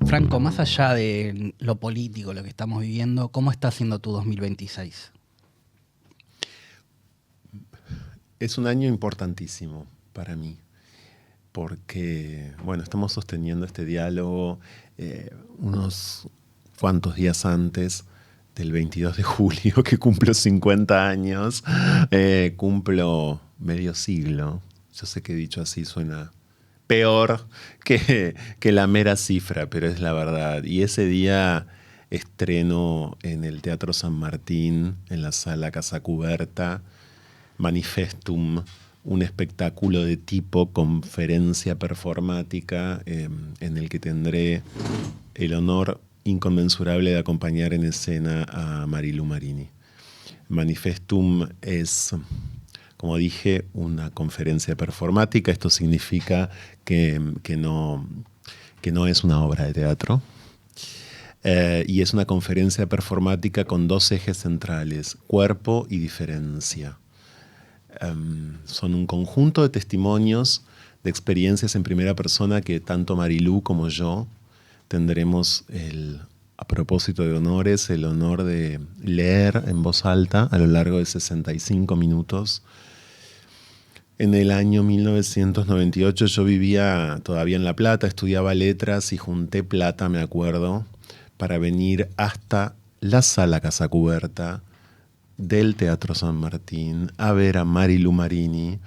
Franco, más allá de lo político, lo que estamos viviendo, ¿cómo está siendo tu 2026? Es un año importantísimo para mí, porque, bueno, estamos sosteniendo este diálogo unos cuantos días antes del 22 de julio, que cumplo 50 años, cumplo medio siglo. Yo sé que dicho así suena peor que la mera cifra, pero es la verdad. Y ese día estreno en el Teatro San Martín, en la sala Casa Cuberta, Manifestum, un espectáculo de tipo conferencia performática en el que tendré el honor inconmensurable de acompañar en escena a Marilu Marini. Manifestum es, como dije, una conferencia performática. Esto significa que no es una obra de teatro. Y es una conferencia performática con dos ejes centrales: cuerpo y diferencia. Son un conjunto de testimonios, de experiencias en primera persona que tanto Marilu como yo tendremos a propósito de honores, el honor de leer en voz alta a lo largo de 65 minutos. En el año 1998 yo vivía todavía en La Plata, estudiaba letras y junté plata, me acuerdo, para venir hasta la sala Casa Cuberta del Teatro San Martín a ver a Marilu Marini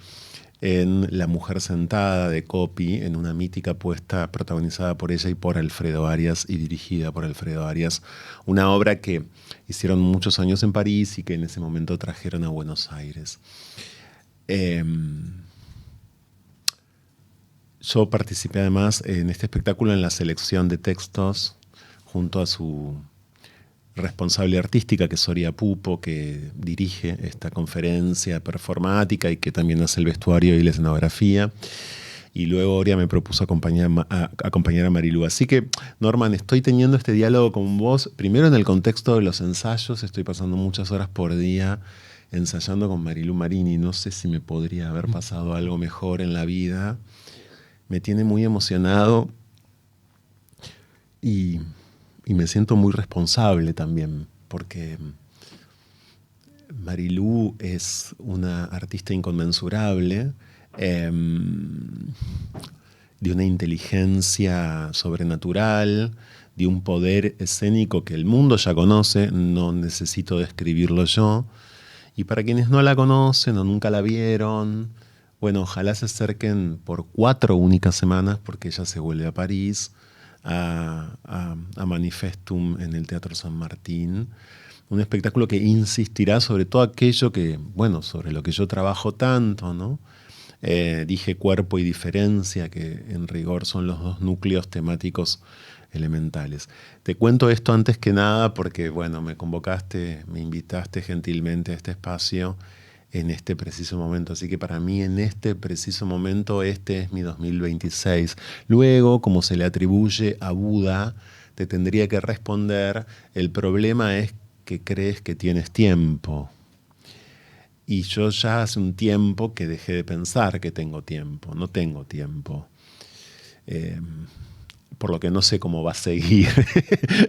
en La Mujer Sentada de Coppi, en una mítica puesta protagonizada por ella y por Alfredo Arias y dirigida por Alfredo Arias, una obra que hicieron muchos años en París y que en ese momento trajeron a Buenos Aires. Yo participé además en este espectáculo en la selección de textos junto a su responsable artística, que es Soria Pupo, que dirige esta conferencia performática y que también hace el vestuario y la escenografía. Y luego Oria me propuso acompañar a Marilu. Así que, Norman, estoy teniendo este diálogo con vos, primero en el contexto de los ensayos. Estoy pasando muchas horas por día ensayando con Marilu Marini. No sé si me podría haber pasado algo mejor en la vida. Me tiene muy emocionado y me siento muy responsable también, porque Marilu es una artista inconmensurable, de una inteligencia sobrenatural, de un poder escénico que el mundo ya conoce, no necesito describirlo yo. Y para quienes no la conocen o nunca la vieron, bueno, ojalá se acerquen por 4 únicas semanas, porque ella se vuelve a París, a Manifestum en el Teatro San Martín. Un espectáculo que insistirá sobre todo aquello que, bueno, sobre lo que yo trabajo tanto, ¿no? Dije cuerpo y diferencia, que en rigor son los dos núcleos temáticos elementales. Te cuento esto antes que nada porque, bueno, me convocaste, me invitaste gentilmente a este espacio en este preciso momento. Así que para mí en este preciso momento este es mi 2026. Luego, como se le atribuye a Buda, te tendría que responder: el problema es que crees que tienes tiempo. Y yo ya hace un tiempo que dejé de pensar que tengo tiempo. No tengo tiempo. Por lo que no sé cómo va a seguir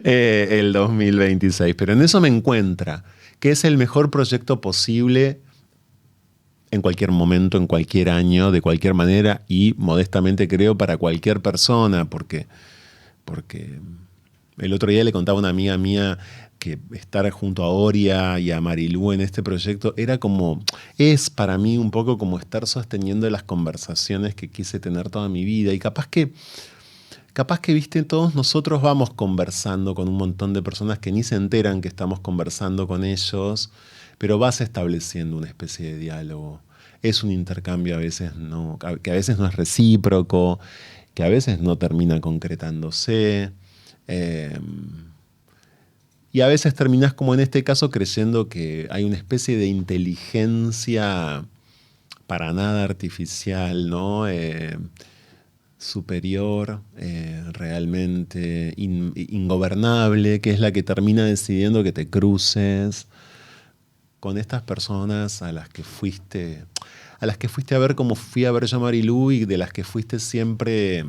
el 2026. Pero en eso me encuentra, que es el mejor proyecto posible en cualquier momento, en cualquier año, de cualquier manera, y modestamente creo para cualquier persona, porque el otro día le contaba a una amiga mía que estar junto a Oria y a Marilu en este proyecto es para mí un poco como estar sosteniendo las conversaciones que quise tener toda mi vida. Y capaz que, viste, todos nosotros vamos conversando con un montón de personas que ni se enteran que estamos conversando con ellos, pero vas estableciendo una especie de diálogo. Es un intercambio que a veces no es recíproco, que a veces no termina concretándose. Y a veces terminás, como en este caso, creyendo que hay una especie de inteligencia para nada artificial, ¿no? Superior, realmente ingobernable, que es la que termina decidiendo que te cruces, con estas personas a las que fuiste a ver, como fui a ver yo a Marilú, y de las que fuiste siempre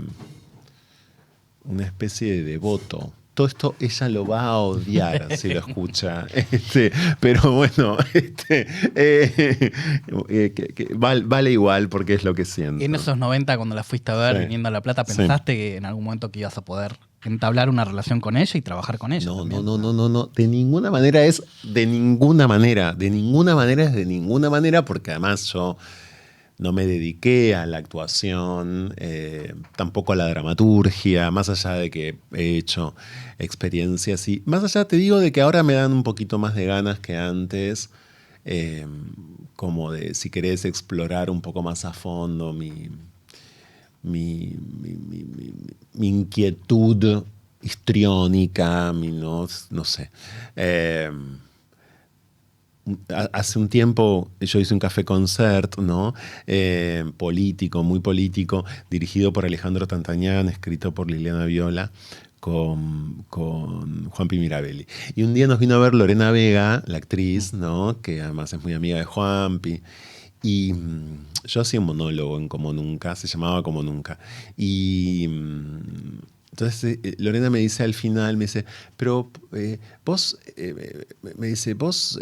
una especie de devoto. Todo esto ella lo va a odiar si lo escucha. Pero bueno, vale igual porque es lo que siento. Y en esos 90, cuando la fuiste a ver, Sí. viniendo a La Plata, ¿pensaste que en algún momento que ibas a poder entablar una relación con ella y trabajar con ella? No, también? no. De ninguna manera es de ninguna manera. De ninguna manera es de ninguna manera, porque además yo no me dediqué a la actuación, tampoco a la dramaturgia, más allá de que he hecho experiencias y más allá, te digo, de que ahora me dan un poquito más de ganas que antes, como de, si querés, explorar un poco más a fondo mi inquietud histriónica, no sé. Hace un tiempo yo hice un café concert, ¿no? Político, muy político, dirigido por Alejandro Tantañán, escrito por Liliana Viola, con Juanpi Mirabelli. Y un día nos vino a ver Lorena Vega, la actriz, ¿no? Que además es muy amiga de Juanpi. Y yo hacía un monólogo en Como Nunca, se llamaba Como Nunca. Y entonces Lorena me dice al final, me dice, pero vos, me dice, vos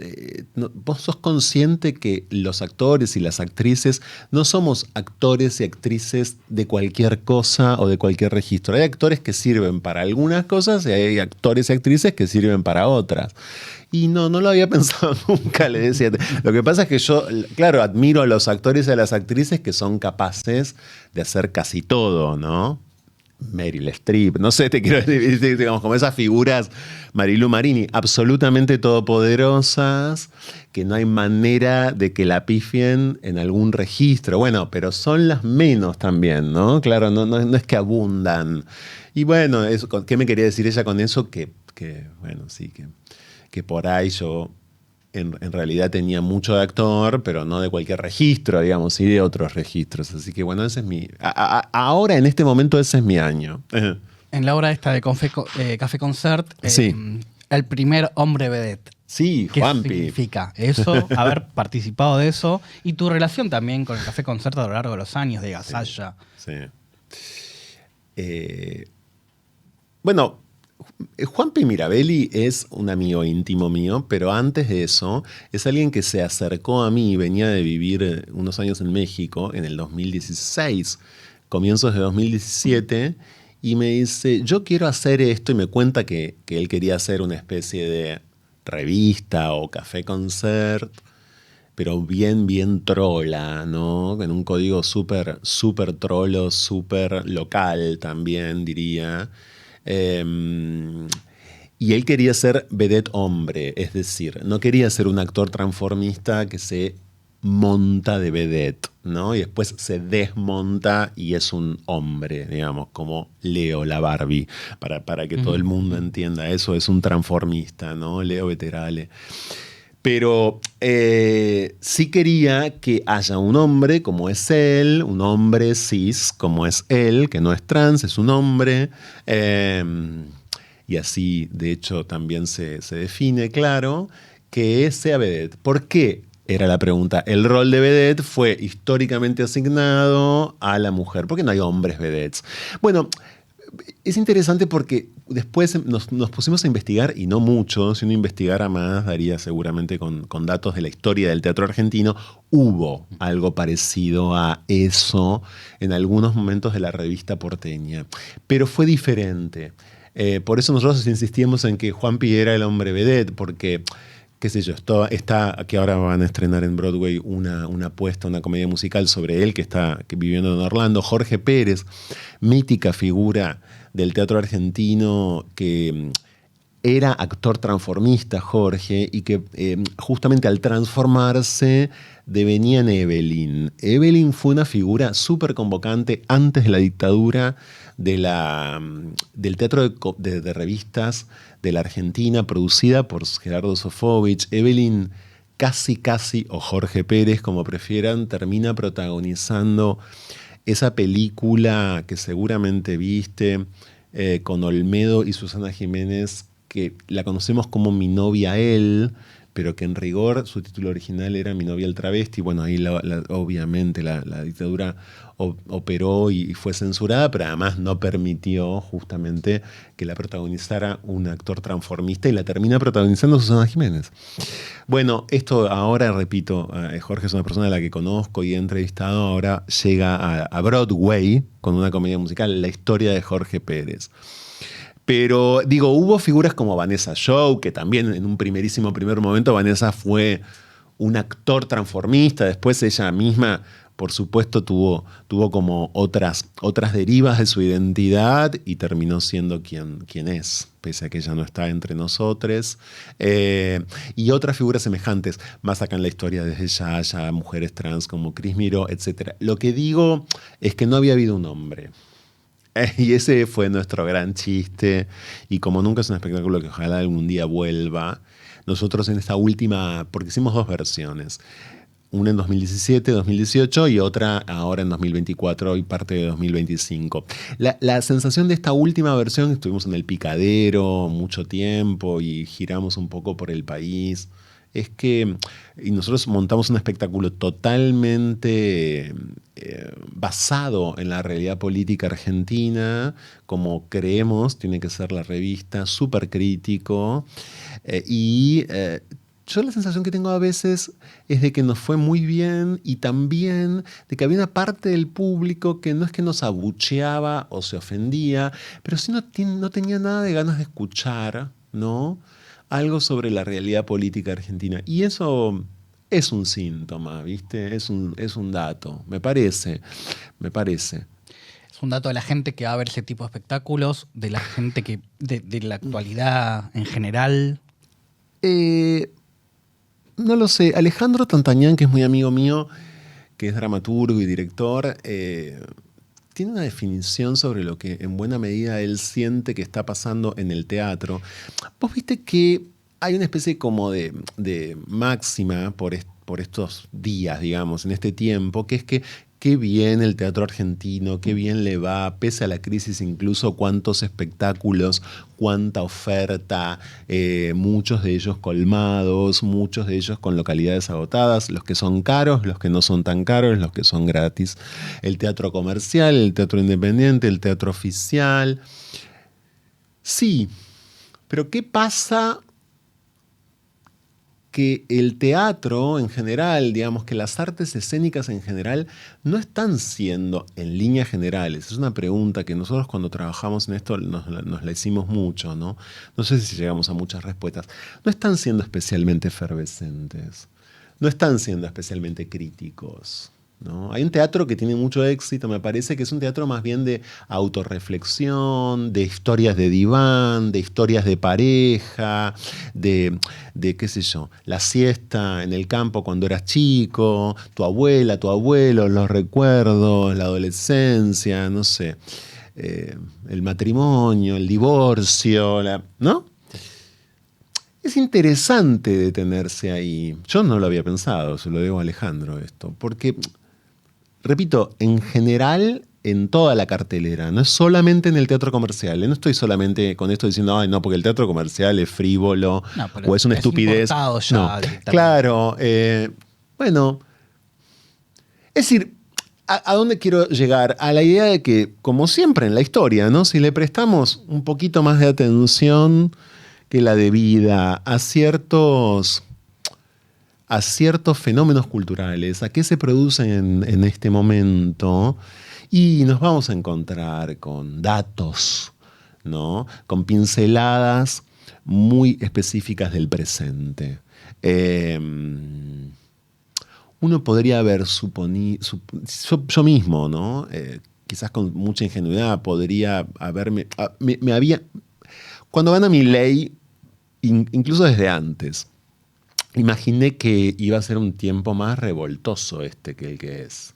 sos consciente que los actores y las actrices no somos actores y actrices de cualquier cosa o de cualquier registro. Hay actores que sirven para algunas cosas y hay actores y actrices que sirven para otras. Y no lo había pensado nunca, le decía. Lo que pasa es que yo, claro, admiro a los actores y a las actrices que son capaces de hacer casi todo, ¿no? Meryl Streep, no sé, te quiero decir, digamos, como esas figuras, Marilu Marini, absolutamente todopoderosas, que no hay manera de que la pifien en algún registro. Bueno, pero son las menos también, ¿no? Claro, no es que abundan. Y bueno, ¿qué me quería decir ella con eso? Que bueno, sí, que por ahí yo en realidad tenía mucho de actor, pero no de cualquier registro, digamos, sí de otros registros. Así que bueno, ese es mi... ahora, en este momento, ese es mi año. En la obra esta de Café Concert, Sí. el primer hombre vedette. Sí, ¿Qué Juanpi. significa eso? Haber participado de eso y tu relación también con el Café Concert a lo largo de los años de Gasalla. Sí. Bueno, Juanpi Mirabelli es un amigo íntimo mío, pero antes de eso es alguien que se acercó a mí, venía de vivir unos años en México en el 2016, comienzos de 2017, y me dice, yo quiero hacer esto, y me cuenta que él quería hacer una especie de revista o café concert, pero bien trola, ¿no? En un código súper trolo, súper local también, diría. Y él quería ser vedette hombre, es decir, no quería ser un actor transformista que se monta de vedette, ¿no? Y después se desmonta y es un hombre, digamos, como Leo, la Barbie, para que todo el mundo entienda eso, es un transformista, ¿no? Leo Veterale. Pero sí quería que haya un hombre como es él, un hombre cis como es él, que no es trans, es un hombre. Y así, de hecho, también se define, claro, que sea vedette. ¿Por qué? Era la pregunta. El rol de vedette fue históricamente asignado a la mujer. ¿Por qué no hay hombres vedettes? Bueno, es interesante porque después nos pusimos a investigar, y no mucho, si uno investigara más, daría seguramente con datos de la historia del teatro argentino, hubo algo parecido a eso en algunos momentos de la revista porteña, pero fue diferente. Por eso nosotros insistíamos en que Juanpi era el hombre vedette, porque, qué sé yo, está que ahora van a estrenar en Broadway una apuesta, una comedia musical sobre él que está viviendo en Orlando. Jorge Pérez, mítica figura del teatro argentino, que era actor transformista, Jorge, y que justamente al transformarse devenía en Evelyn. Evelyn fue una figura súper convocante antes de la dictadura del teatro de revistas de la Argentina, producida por Gerardo Sofovich. Evelyn casi, o Jorge Pérez, como prefieran, termina protagonizando esa película que seguramente viste, con Olmedo y Susana Jiménez, que la conocemos como Mi novia él, pero que en rigor su título original era Mi novia el travesti. Bueno, ahí obviamente la dictadura operó y fue censurada, pero además no permitió justamente que la protagonizara un actor transformista y la termina protagonizando Susana Jiménez. Bueno, esto ahora, repito, Jorge es una persona a la que conozco y he entrevistado, ahora llega a Broadway con una comedia musical, La historia de Jorge Pérez. Pero digo, hubo figuras como Vanessa Shaw, que también en un primer momento Vanessa fue un actor transformista, después ella misma, por supuesto, tuvo como otras derivas de su identidad y terminó siendo quien es, pese a que ella no está entre nosotros. Y otras figuras semejantes, más acá en la historia desde Yaya, mujeres trans como Cris Miró, etc. Lo que digo es que no había habido un hombre. Y ese fue nuestro gran chiste. Y como nunca es un espectáculo que ojalá algún día vuelva, nosotros en esta última, porque hicimos 2 versiones, una en 2017, 2018 y otra ahora en 2024 y parte de 2025. La sensación de esta última versión, estuvimos en el Picadero mucho tiempo y giramos un poco por el país, es que y nosotros montamos un espectáculo totalmente basado en la realidad política argentina, como creemos tiene que ser la revista, súper crítico, yo la sensación que tengo a veces es de que nos fue muy bien y también de que había una parte del público que no es que nos abucheaba o se ofendía, pero sí no tenía nada de ganas de escuchar, ¿no?, algo sobre la realidad política argentina. Y eso es un síntoma, ¿viste? Es un dato, me parece. Es un dato de la gente que va a ver ese tipo de espectáculos, de la gente que de la actualidad en general. No lo sé. Alejandro Tantañán, que es muy amigo mío, que es dramaturgo y director, tiene una definición sobre lo que en buena medida él siente que está pasando en el teatro. Vos viste que hay una especie como de máxima por estos días, digamos, en este tiempo, que es que qué bien el teatro argentino, qué bien le va, pese a la crisis incluso, cuántos espectáculos, cuánta oferta, muchos de ellos colmados, muchos de ellos con localidades agotadas, los que son caros, los que no son tan caros, los que son gratis. El teatro comercial, el teatro independiente, el teatro oficial. Sí, pero ¿qué pasa? Que el teatro en general, digamos que las artes escénicas en general, no están siendo en líneas generales. Es una pregunta que nosotros cuando trabajamos en esto nos la hicimos mucho, ¿no? No sé si llegamos a muchas respuestas. No están siendo especialmente efervescentes, no están siendo especialmente críticos, ¿no? Hay un teatro que tiene mucho éxito, me parece que es un teatro más bien de autorreflexión, de historias de diván, de historias de pareja, de qué sé yo, la siesta en el campo cuando eras chico, tu abuela, tu abuelo, los recuerdos, la adolescencia, no sé, el matrimonio, el divorcio, ¿no? Es interesante detenerse ahí. Yo no lo había pensado, se lo digo a Alejandro esto, porque repito, en general, en toda la cartelera, no es solamente en el teatro comercial. No estoy solamente con esto diciendo, ay, no, porque el teatro comercial es frívolo o es una estupidez. Ya no, claro. Bueno, es decir, ¿a dónde quiero llegar? A la idea de que, como siempre en la historia, ¿no?, si le prestamos un poquito más de atención que la debida a ciertos fenómenos culturales, a qué se producen en este momento, y nos vamos a encontrar con datos, ¿no?, con pinceladas muy específicas del presente. Uno podría haber suponido, yo mismo, ¿no?, quizás con mucha ingenuidad, podría haberme... Cuando gana Milei, incluso desde antes, imaginé que iba a ser un tiempo más revoltoso que el que es.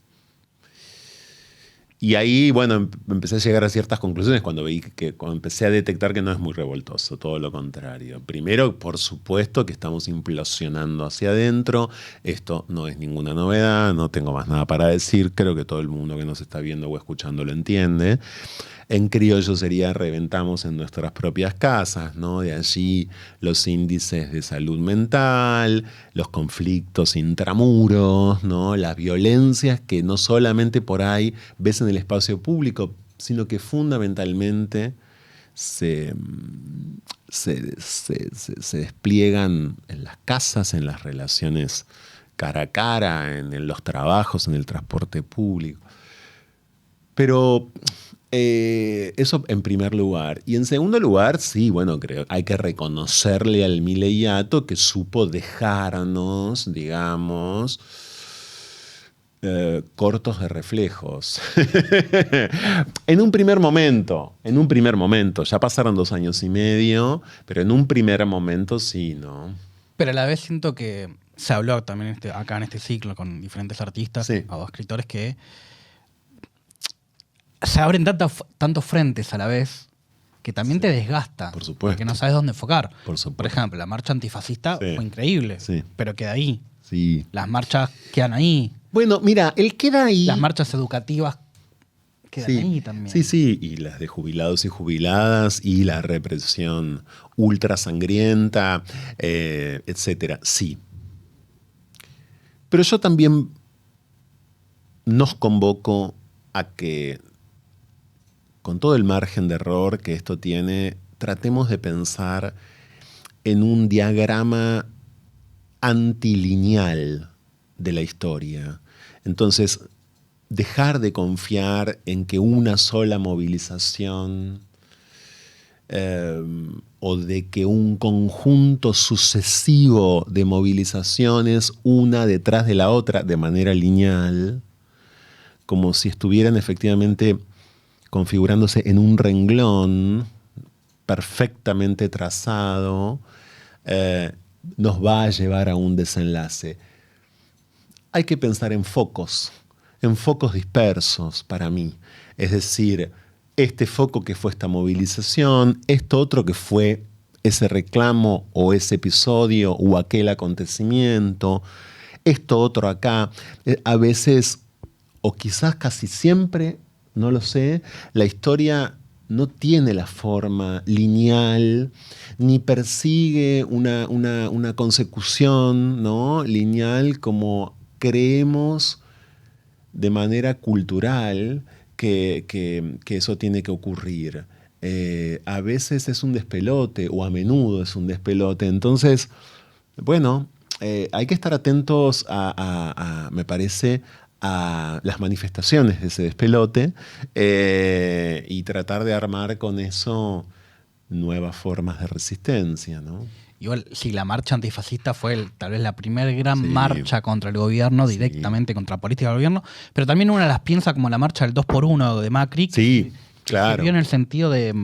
Y ahí, bueno, empecé a llegar a ciertas conclusiones cuando empecé a detectar que no es muy revoltoso, todo lo contrario. Primero, por supuesto que estamos implosionando hacia adentro. Esto no es ninguna novedad, no tengo más nada para decir. Creo que todo el mundo que nos está viendo o escuchando lo entiende. En criollo sería reventamos en nuestras propias casas, ¿no? De allí los índices de salud mental, los conflictos intramuros, ¿no? Las violencias que no solamente por ahí ves en el espacio público, sino que fundamentalmente se despliegan en las casas, en las relaciones cara a cara, en los trabajos, en el transporte público. Pero eso en primer lugar. Y en segundo lugar, sí, bueno, creo hay que reconocerle al mileiato que supo dejarnos, digamos, cortos de reflejos. En un primer momento, ya pasaron 2 años y medio, pero en un primer momento sí, ¿no? Pero a la vez siento que se habló también acá en este ciclo con diferentes artistas o escritores que se abren tantos frentes a la vez que también te desgasta. Por supuesto. Porque no sabes dónde enfocar. Por ejemplo, la marcha antifascista fue increíble, pero queda ahí. Sí. Las marchas quedan ahí. Bueno, mira, él queda ahí. Las marchas educativas quedan ahí también. Sí, y las de jubilados y jubiladas y la represión ultra sangrienta, etcétera. Sí. Pero yo también nos convoco a que, con todo el margen de error que esto tiene, tratemos de pensar en un diagrama antilineal de la historia. Entonces, dejar de confiar en que una sola movilización o de que un conjunto sucesivo de movilizaciones, una detrás de la otra, de manera lineal, como si estuvieran efectivamente configurándose en un renglón perfectamente trazado, nos va a llevar a un desenlace. Hay que pensar en focos dispersos para mí. Es decir, este foco que fue esta movilización, esto otro que fue ese reclamo o ese episodio o aquel acontecimiento, esto otro acá. A veces, o quizás casi siempre, no lo sé, la historia no tiene la forma lineal, ni persigue una consecución, ¿no?, lineal como creemos de manera cultural que eso tiene que ocurrir. A veces es un despelote, o a menudo es un despelote. Entonces, bueno, hay que estar atentos me parece, a las manifestaciones de ese despelote y tratar de armar con eso nuevas formas de resistencia, ¿no? Igual, sí, la marcha antifascista fue tal vez la primera gran marcha contra el gobierno, directamente contra la política del gobierno, pero también una las piensa como la marcha del 2x1 de Macri. Sí, claro. Se vio en el sentido de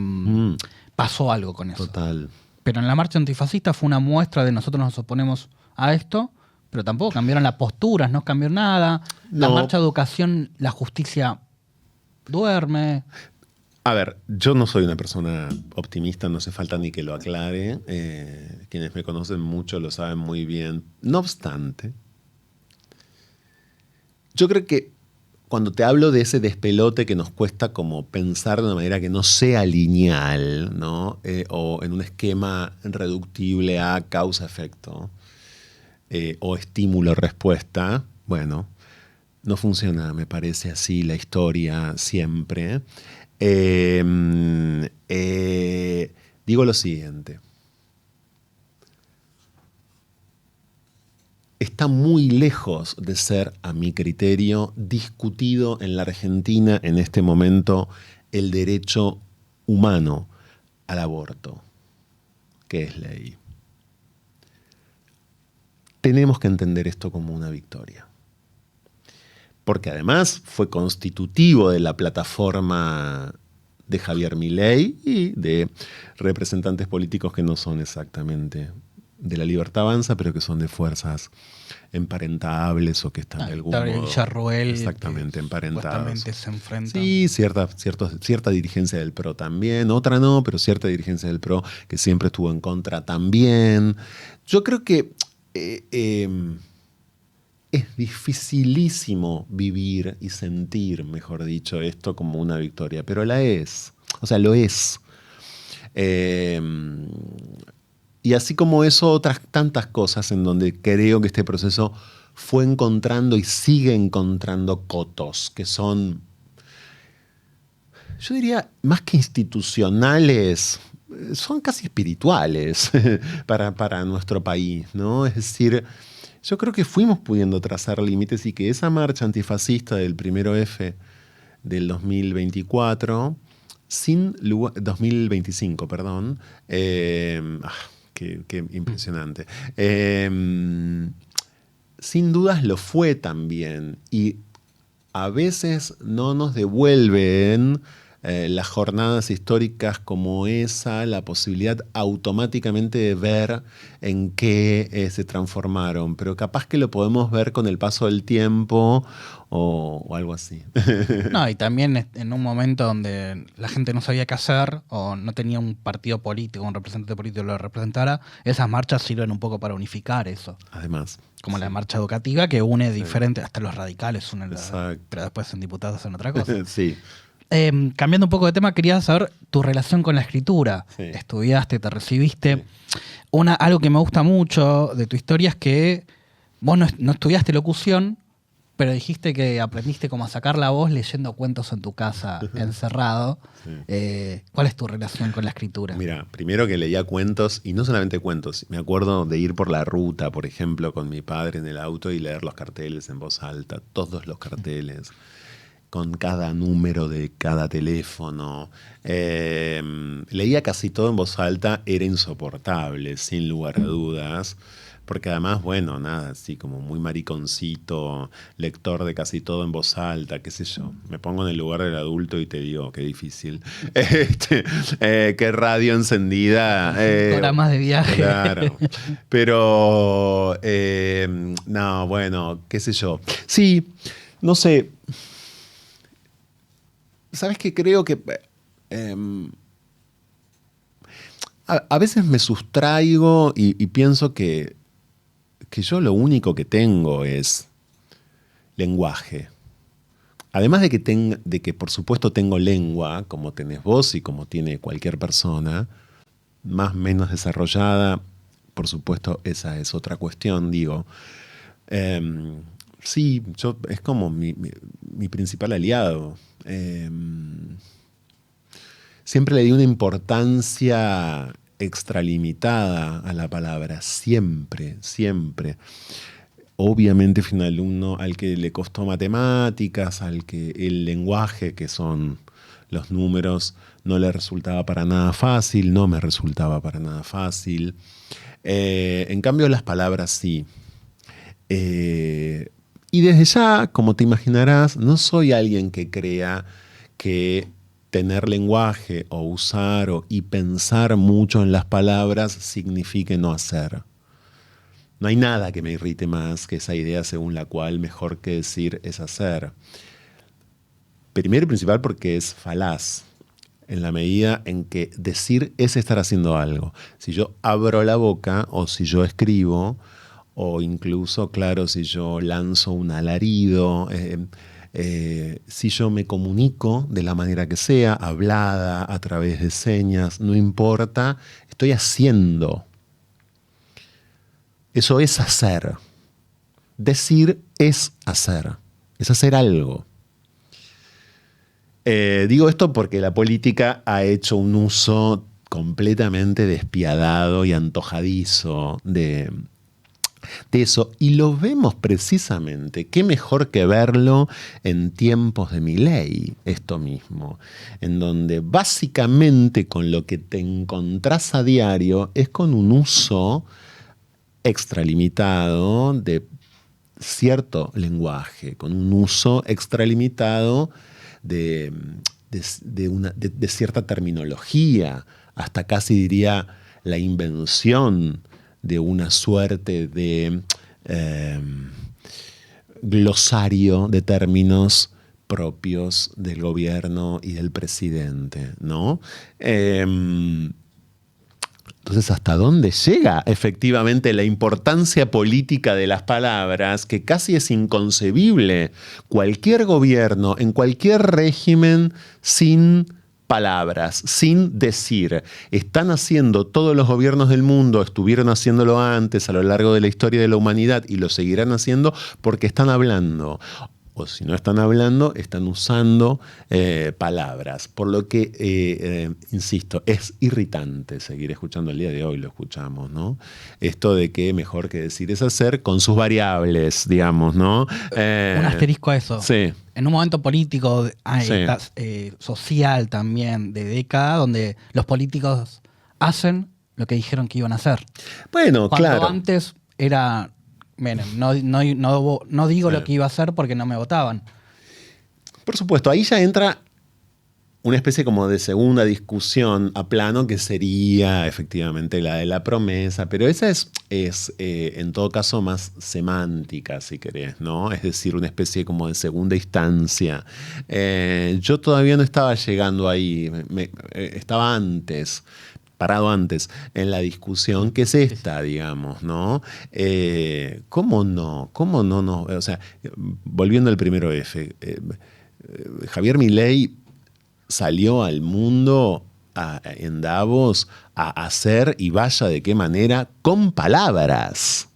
pasó algo con eso. Total. Pero en la marcha antifascista fue una muestra de nosotros nos oponemos a esto, pero tampoco cambiaron las posturas, no cambió nada. La marcha de educación, la justicia duerme. A ver, yo no soy una persona optimista, no hace falta ni que lo aclare. Quienes me conocen mucho lo saben muy bien. No obstante, yo creo que cuando te hablo de ese despelote que nos cuesta como pensar de una manera que no sea lineal, ¿no? O en un esquema reductible a causa-efecto o estímulo-respuesta, bueno, no funciona, me parece así la historia siempre. Digo lo siguiente. Está muy lejos de ser, a mi criterio, discutido en la Argentina en este momento el derecho humano al aborto, que es ley. Tenemos que entender esto como una victoria. Porque además fue constitutivo de la plataforma de Javier Milei y de representantes políticos que no son exactamente de La Libertad Avanza, pero que son de fuerzas emparentables o que están de algún modo Villarroel, exactamente emparentados. Supuestamente se enfrentan. Sí, cierta dirigencia del PRO también, otra no, pero cierta dirigencia del PRO que siempre estuvo en contra también. Yo creo que es dificilísimo vivir y sentir, mejor dicho, esto como una victoria, pero la es. O sea, lo es. Y así como eso, otras tantas cosas en donde creo que este proceso fue encontrando y sigue encontrando cotos, que son, yo diría, más que institucionales, son casi espirituales para nuestro país, ¿no? Es decir, yo creo que fuimos pudiendo trazar límites y que esa marcha antifascista del 1F del 2024, 2025, perdón, qué impresionante. Sin dudas lo fue también. Y a veces no nos devuelven las jornadas históricas como esa, la posibilidad automáticamente de ver en qué se transformaron. Pero capaz que lo podemos ver con el paso del tiempo o algo así. No, y también en un momento donde la gente no sabía qué hacer o no tenía un partido político, un representante político que lo representara, esas marchas sirven un poco para unificar eso. Además. Como sí. la marcha educativa que une diferentes, hasta los radicales unen, pero después en diputados hacen otra cosa. Sí. Cambiando un poco de tema, quería saber tu relación con la escritura. Sí. Estudiaste, te recibiste. Sí. Algo que me gusta mucho de tu historia es que vos no estudiaste locución, pero dijiste que aprendiste como a sacar la voz leyendo cuentos en tu casa, encerrado. Sí. ¿Cuál es tu relación con la escritura? Mira, primero que leía cuentos, y no solamente cuentos. Me acuerdo de ir por la ruta, por ejemplo, con mi padre en el auto y leer los carteles en voz alta, todos los carteles, con cada número de cada teléfono. Leía casi todo en voz alta, era insoportable, sin lugar a dudas. Porque además, bueno, nada, así como muy mariconcito, lector de casi todo en voz alta, qué sé yo. Me pongo en el lugar del adulto y te digo, qué difícil. Qué radio encendida. Programas de viaje. Claro. Pero, no, bueno, qué sé yo. Sí, no sé. ¿Sabes qué? Creo que a veces me sustraigo y pienso que yo lo único que tengo es lenguaje. Además de que por supuesto tengo lengua, como tenés vos y como tiene cualquier persona, más o menos desarrollada, por supuesto esa es otra cuestión, digo. Sí, es como mi principal aliado. Siempre le di una importancia extralimitada a la palabra, siempre, siempre. Obviamente fui un alumno al que le costó matemáticas, al que el lenguaje, que son los números, no le resultaba para nada fácil, no me resultaba para nada fácil. En cambio las palabras sí. Y desde ya, como te imaginarás, no soy alguien que crea que tener lenguaje o usar y pensar mucho en las palabras signifique no hacer. No hay nada que me irrite más que esa idea según la cual mejor que decir es hacer. Primero y principal porque es falaz, en la medida en que decir es estar haciendo algo. Si yo abro la boca o si yo escribo, o incluso, claro, si yo lanzo un alarido, si yo me comunico de la manera que sea, hablada, a través de señas, no importa, estoy haciendo. Eso es hacer. Decir es hacer algo. Digo esto porque la política ha hecho un uso completamente despiadado y antojadizo de eso, y lo vemos precisamente, qué mejor que verlo en tiempos de Milei, esto mismo, en donde básicamente con lo que te encontrás a diario es con un uso extralimitado de cierto lenguaje, con un uso extralimitado de cierta terminología, hasta casi diría la invención de una suerte de glosario de términos propios del gobierno y del presidente, ¿no? Entonces, ¿hasta dónde llega efectivamente la importancia política de las palabras? Que casi es inconcebible cualquier gobierno, en cualquier régimen, sin palabras, sin decir. Están haciendo todos los gobiernos del mundo, estuvieron haciéndolo antes, a lo largo de la historia de la humanidad, y lo seguirán haciendo porque están hablando. O si no están hablando, están usando palabras. Por lo que, insisto, es irritante seguir escuchando. El día de hoy lo escuchamos, ¿no? Esto de que mejor que decir es hacer, con sus variables, digamos, ¿no? Un asterisco a eso. Sí. En un momento político, Sí. social también, de década, donde los políticos hacen lo que dijeron que iban a hacer. Bueno, Cuanto claro. antes era... Bueno, no digo Sí. lo que iba a hacer porque no me votaban. Por supuesto, ahí ya entra una especie como de segunda discusión a plano, que sería efectivamente la de la promesa, pero esa es en todo caso más semántica, si querés, ¿no? Es decir, una especie como de segunda instancia. Yo todavía no estaba llegando ahí, estaba antes, parado antes en la discusión, que es esta, digamos, ¿no? ¿Cómo no? ¿Cómo no? No? O sea, volviendo al primero F, Javier Milei salió al mundo en Davos a hacer, y vaya de qué manera, con palabras,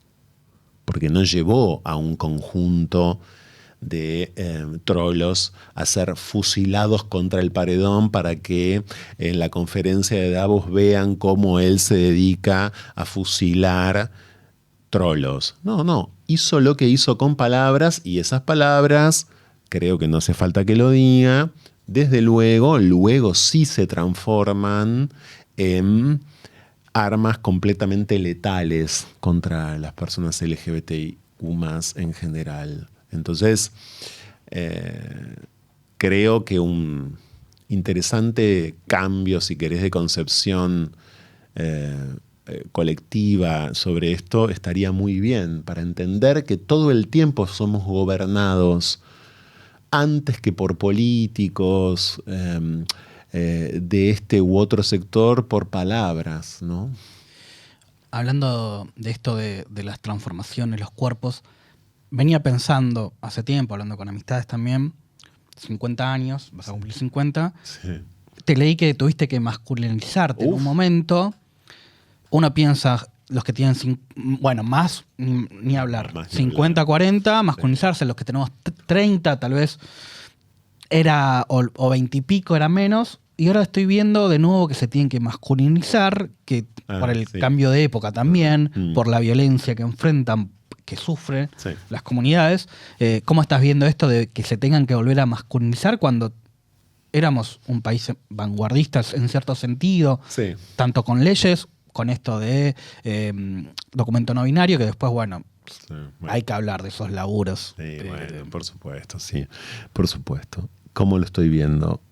porque no llevó a un conjunto de trolos a ser fusilados contra el paredón para que en la conferencia de Davos vean cómo él se dedica a fusilar trolos. No, hizo lo que hizo con palabras, y esas palabras, creo que no hace falta que lo diga, desde luego sí se transforman en armas completamente letales contra las personas LGBTIQ+ en general. Entonces, creo que un interesante cambio, si querés, de concepción colectiva sobre esto estaría muy bien, para entender que todo el tiempo somos gobernados, antes que por políticos de este u otro sector, por palabras, ¿no? Hablando de esto de las transformaciones, los cuerpos, venía pensando hace tiempo, hablando con amistades también, 50 años, vas a cumplir 50, Sí. te leí que tuviste que masculinizarte en un momento. Uno piensa, los que tienen, más, ni hablar, Más ni 50, hablar. 40, masculinizarse, los que tenemos 30 tal vez, era o 20 y pico era menos, y ahora estoy viendo de nuevo que se tienen que masculinizar, que por el Sí. cambio de época también, Mm. por la violencia que enfrentan, que sufren Sí. las comunidades. ¿Cómo estás viendo esto de que se tengan que volver a masculinizar cuando éramos un país vanguardista en cierto sentido, Sí. tanto con leyes, con esto de documento no binario, que después, Sí, bueno. hay que hablar de esos laburos. Sí, bueno, por supuesto, sí, por supuesto. ¿Cómo lo estoy viendo?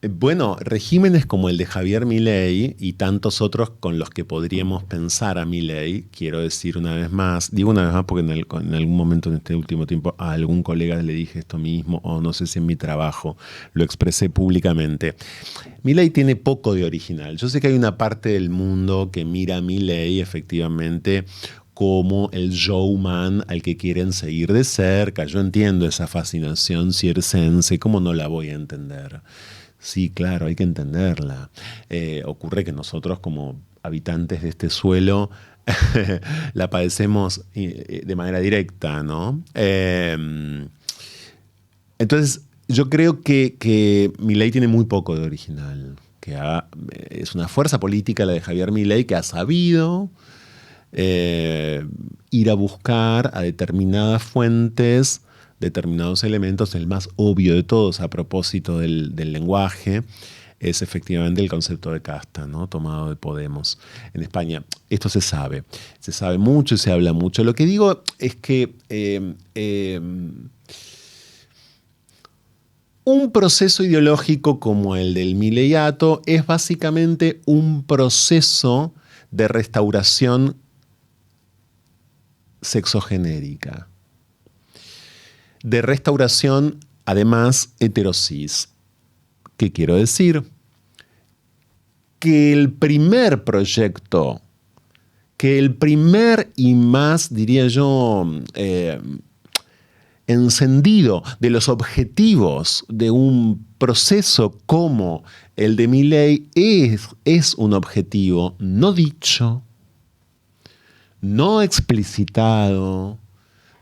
Bueno, regímenes como el de Javier Milei y tantos otros con los que podríamos pensar a Milei, quiero decir una vez más, digo una vez más porque en algún momento en este último tiempo a algún colega le dije esto mismo, o no sé si en mi trabajo lo expresé públicamente. Milei tiene poco de original. Yo sé que hay una parte del mundo que mira a Milei efectivamente como el showman al que quieren seguir de cerca. Yo entiendo esa fascinación circense, ¿cómo no la voy a entender? Sí, claro, hay que entenderla. Ocurre que nosotros como habitantes de este suelo la padecemos de manera directa, ¿no? Entonces, yo creo que Milei tiene muy poco de original. Es una fuerza política la de Javier Milei, que ha sabido ir a buscar a determinadas fuentes, determinados elementos. El más obvio de todos, a propósito del lenguaje, es efectivamente el concepto de casta, ¿no? Tomado de Podemos en España. Esto se sabe mucho y se habla mucho. Lo que digo es que Un proceso ideológico como el del mileiato es básicamente un proceso de restauración sexogenérica, de restauración además heterosis. ¿Qué quiero decir? Que el primer proyecto, que el primer y más, diría yo, encendido de los objetivos de un proceso como el de Milei es un objetivo no dicho, no explicitado,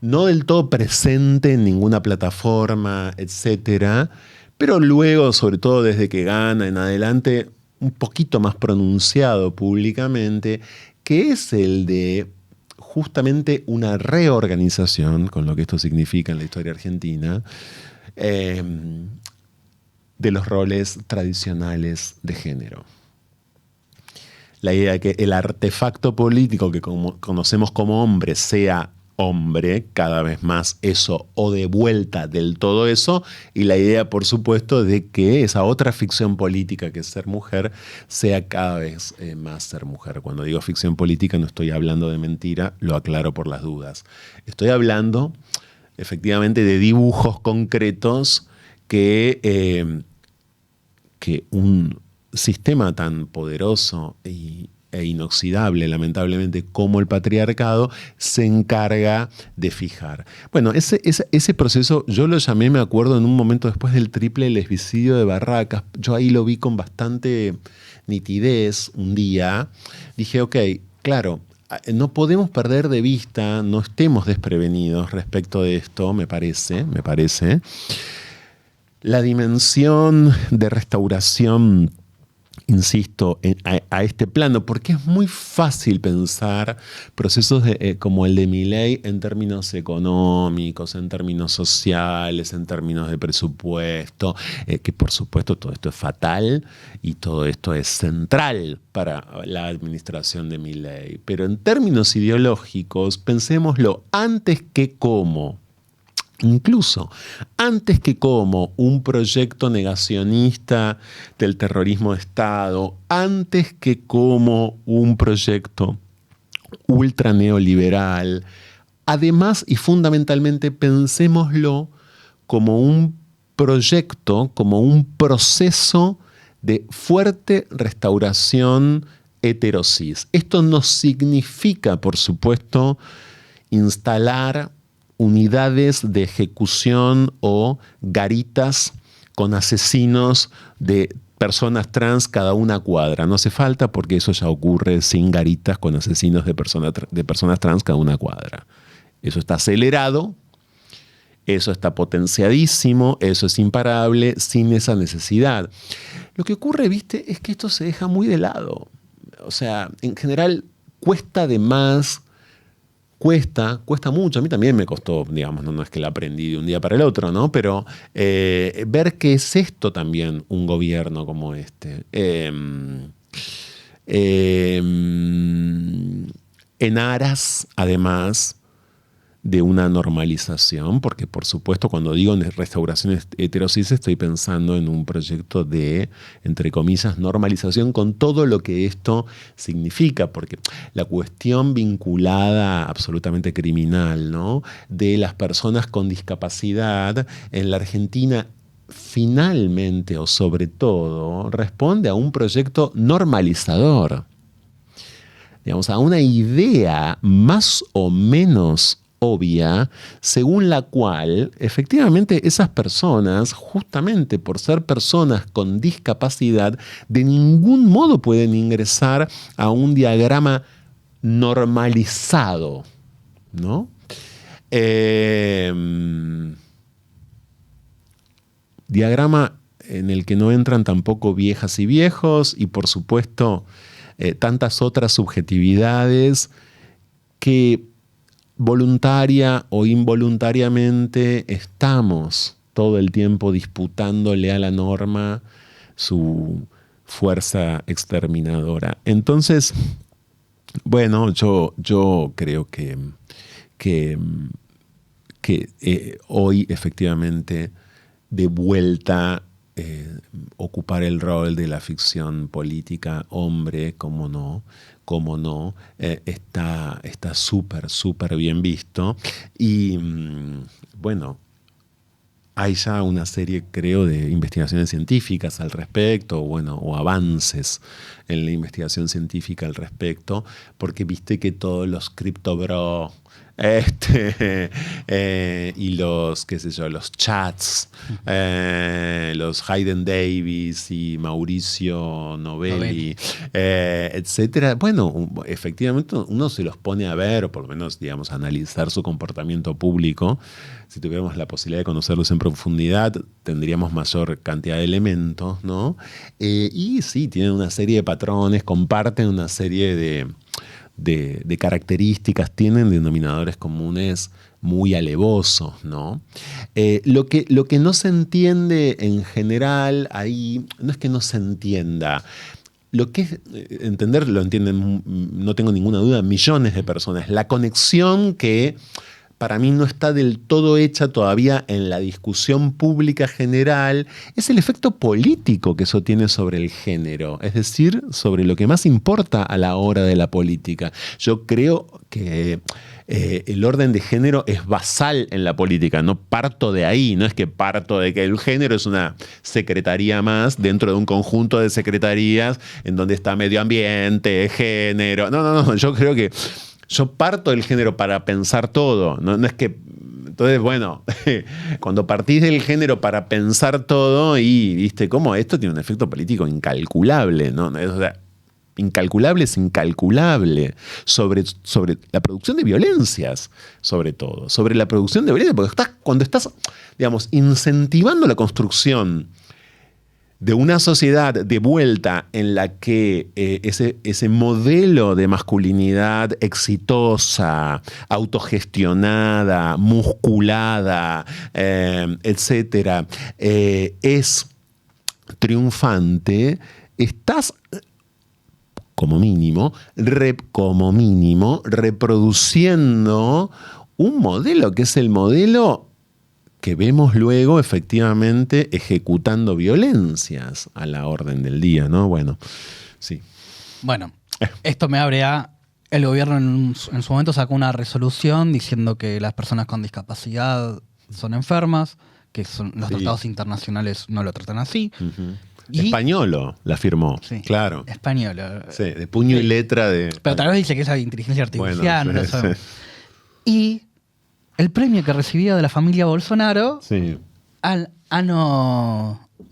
no del todo presente en ninguna plataforma, etcétera, pero luego, sobre todo desde que gana en adelante, un poquito más pronunciado públicamente, que es el de justamente una reorganización, con lo que esto significa en la historia argentina, de los roles tradicionales de género. La idea de que el artefacto político que conocemos como hombre sea hombre, cada vez más eso, o de vuelta del todo eso, y la idea, por supuesto, de que esa otra ficción política que es ser mujer, sea cada vez más ser mujer. Cuando digo ficción política no estoy hablando de mentira, lo aclaro por las dudas. Estoy hablando, efectivamente, de dibujos concretos que un sistema tan poderoso e inoxidable, lamentablemente, como el patriarcado, se encarga de fijar. Bueno, ese proceso yo lo llamé, me acuerdo, en un momento después del triple lesbicidio de Barracas. Yo ahí lo vi con bastante nitidez un día. Dije, ok, claro, no podemos perder de vista, no estemos desprevenidos respecto de esto, me parece, la dimensión de restauración, insisto, a este plano, porque es muy fácil pensar procesos como el de Milei en términos económicos, en términos sociales, en términos de presupuesto, que por supuesto todo esto es fatal y todo esto es central para la administración de Milei. Pero en términos ideológicos, pensémoslo antes que cómo. Incluso antes que como un proyecto negacionista del terrorismo de Estado, antes que como un proyecto ultra neoliberal, además y fundamentalmente pensémoslo como un proyecto, como un proceso de fuerte restauración heterosis. Esto no significa, por supuesto, instalar unidades de ejecución o garitas con asesinos de personas trans cada una cuadra. No hace falta porque eso ya ocurre sin garitas con asesinos de personas trans cada una cuadra. Eso está acelerado, eso está potenciadísimo, eso es imparable sin esa necesidad. Lo que ocurre, viste, es que esto se deja muy de lado. O sea, en general cuesta de más. Cuesta mucho, a mí también me costó, digamos, no es que la aprendí de un día para el otro, ¿no? Pero ver qué es esto también, un gobierno como este. En aras, además, de una normalización, porque por supuesto cuando digo restauración heterosis estoy pensando en un proyecto de, entre comillas, normalización con todo lo que esto significa, porque la cuestión vinculada absolutamente criminal, ¿no?, de las personas con discapacidad en la Argentina finalmente o sobre todo responde a un proyecto normalizador, digamos, a una idea más o menos obvia, según la cual efectivamente esas personas, justamente por ser personas con discapacidad, de ningún modo pueden ingresar a un diagrama normalizado, ¿no? Diagrama en el que no entran tampoco viejas y viejos y por supuesto tantas otras subjetividades que voluntaria o involuntariamente estamos todo el tiempo disputándole a la norma su fuerza exterminadora. Entonces, bueno, yo creo que hoy efectivamente de vuelta ocupar el rol de la ficción política hombre, cómo no, está súper, súper bien visto. Y bueno, hay ya una serie, creo, de investigaciones científicas al respecto, o avances en la investigación científica al respecto, porque viste que todos los CryptoBro y los, qué sé yo, los chats, los Hayden Davis y Mauricio Novelli, etcétera. Bueno, efectivamente uno se los pone a ver, o por lo menos, digamos, a analizar su comportamiento público. Si tuviéramos la posibilidad de conocerlos en profundidad, tendríamos mayor cantidad de elementos, ¿no? Y sí, tienen una serie de patrones, comparten una serie de características, tienen denominadores comunes muy alevosos, ¿no? Lo que no se entiende en general ahí, no es que no se entienda, lo que es entender, lo entienden, no tengo ninguna duda, millones de personas. La conexión que para mí no está del todo hecha todavía en la discusión pública general, es el efecto político que eso tiene sobre el género, es decir, sobre lo que más importa a la hora de la política. Yo creo que el orden de género es basal en la política, no parto de ahí, no es que parto de que el género es una secretaría más dentro de un conjunto de secretarías en donde está medio ambiente, género. No, yo creo que yo parto del género para pensar todo, no es que... Entonces, bueno, cuando partís del género para pensar todo y viste cómo esto tiene un efecto político incalculable, ¿no? O sea, incalculable es incalculable sobre la producción de violencias, sobre todo, sobre la producción de violencia, porque cuando estás, digamos, incentivando la construcción de una sociedad de vuelta en la que ese modelo de masculinidad exitosa, autogestionada, musculada, etcétera, es triunfante, estás como mínimo reproduciendo un modelo que es el modelo que vemos luego efectivamente ejecutando violencias a la orden del día, ¿no? Bueno, sí. Bueno, esto me abre a... El gobierno en su momento sacó una resolución diciendo que las personas con discapacidad son enfermas, que los tratados internacionales no lo tratan así. Uh-huh. Españolo la firmó, sí, claro. Españolo. Sí, de puño y letra de... Pero tal vez dice que es inteligencia artificial, bueno, no lo sabemos. Y el premio que recibía de la familia Bolsonaro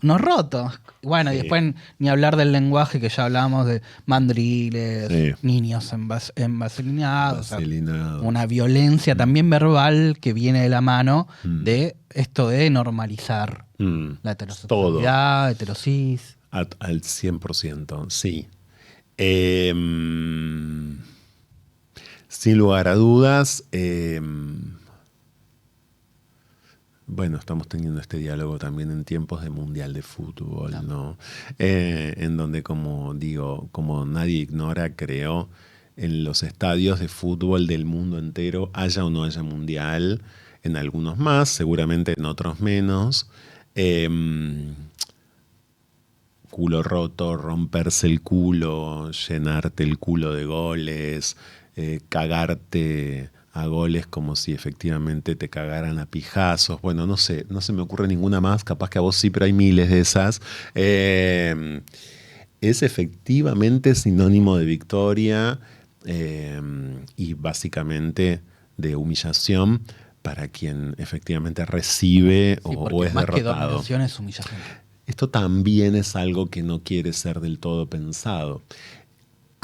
no roto. Bueno, y después ni hablar del lenguaje que ya hablamos de mandriles, niños envaselinados. O sea, una violencia también verbal que viene de la mano de esto de normalizar la heterosexualidad, heterosis. Al 100%, sí. Sin lugar a dudas, bueno, estamos teniendo este diálogo también en tiempos de Mundial de Fútbol, ¿no? En donde, como digo, como nadie ignora, creo, en los estadios de fútbol del mundo entero, haya o no haya Mundial, en algunos más, seguramente en otros menos, culo roto, romperse el culo, llenarte el culo de goles, cagarte a goles como si efectivamente te cagaran a pijazos. Bueno, no sé, no se me ocurre ninguna más, capaz que a vos sí, pero hay miles de esas. Es efectivamente sinónimo de victoria y básicamente de humillación para quien efectivamente recibe o es más derrotado. Que dominación es humillación. Esto también es algo que no quiere ser del todo pensado.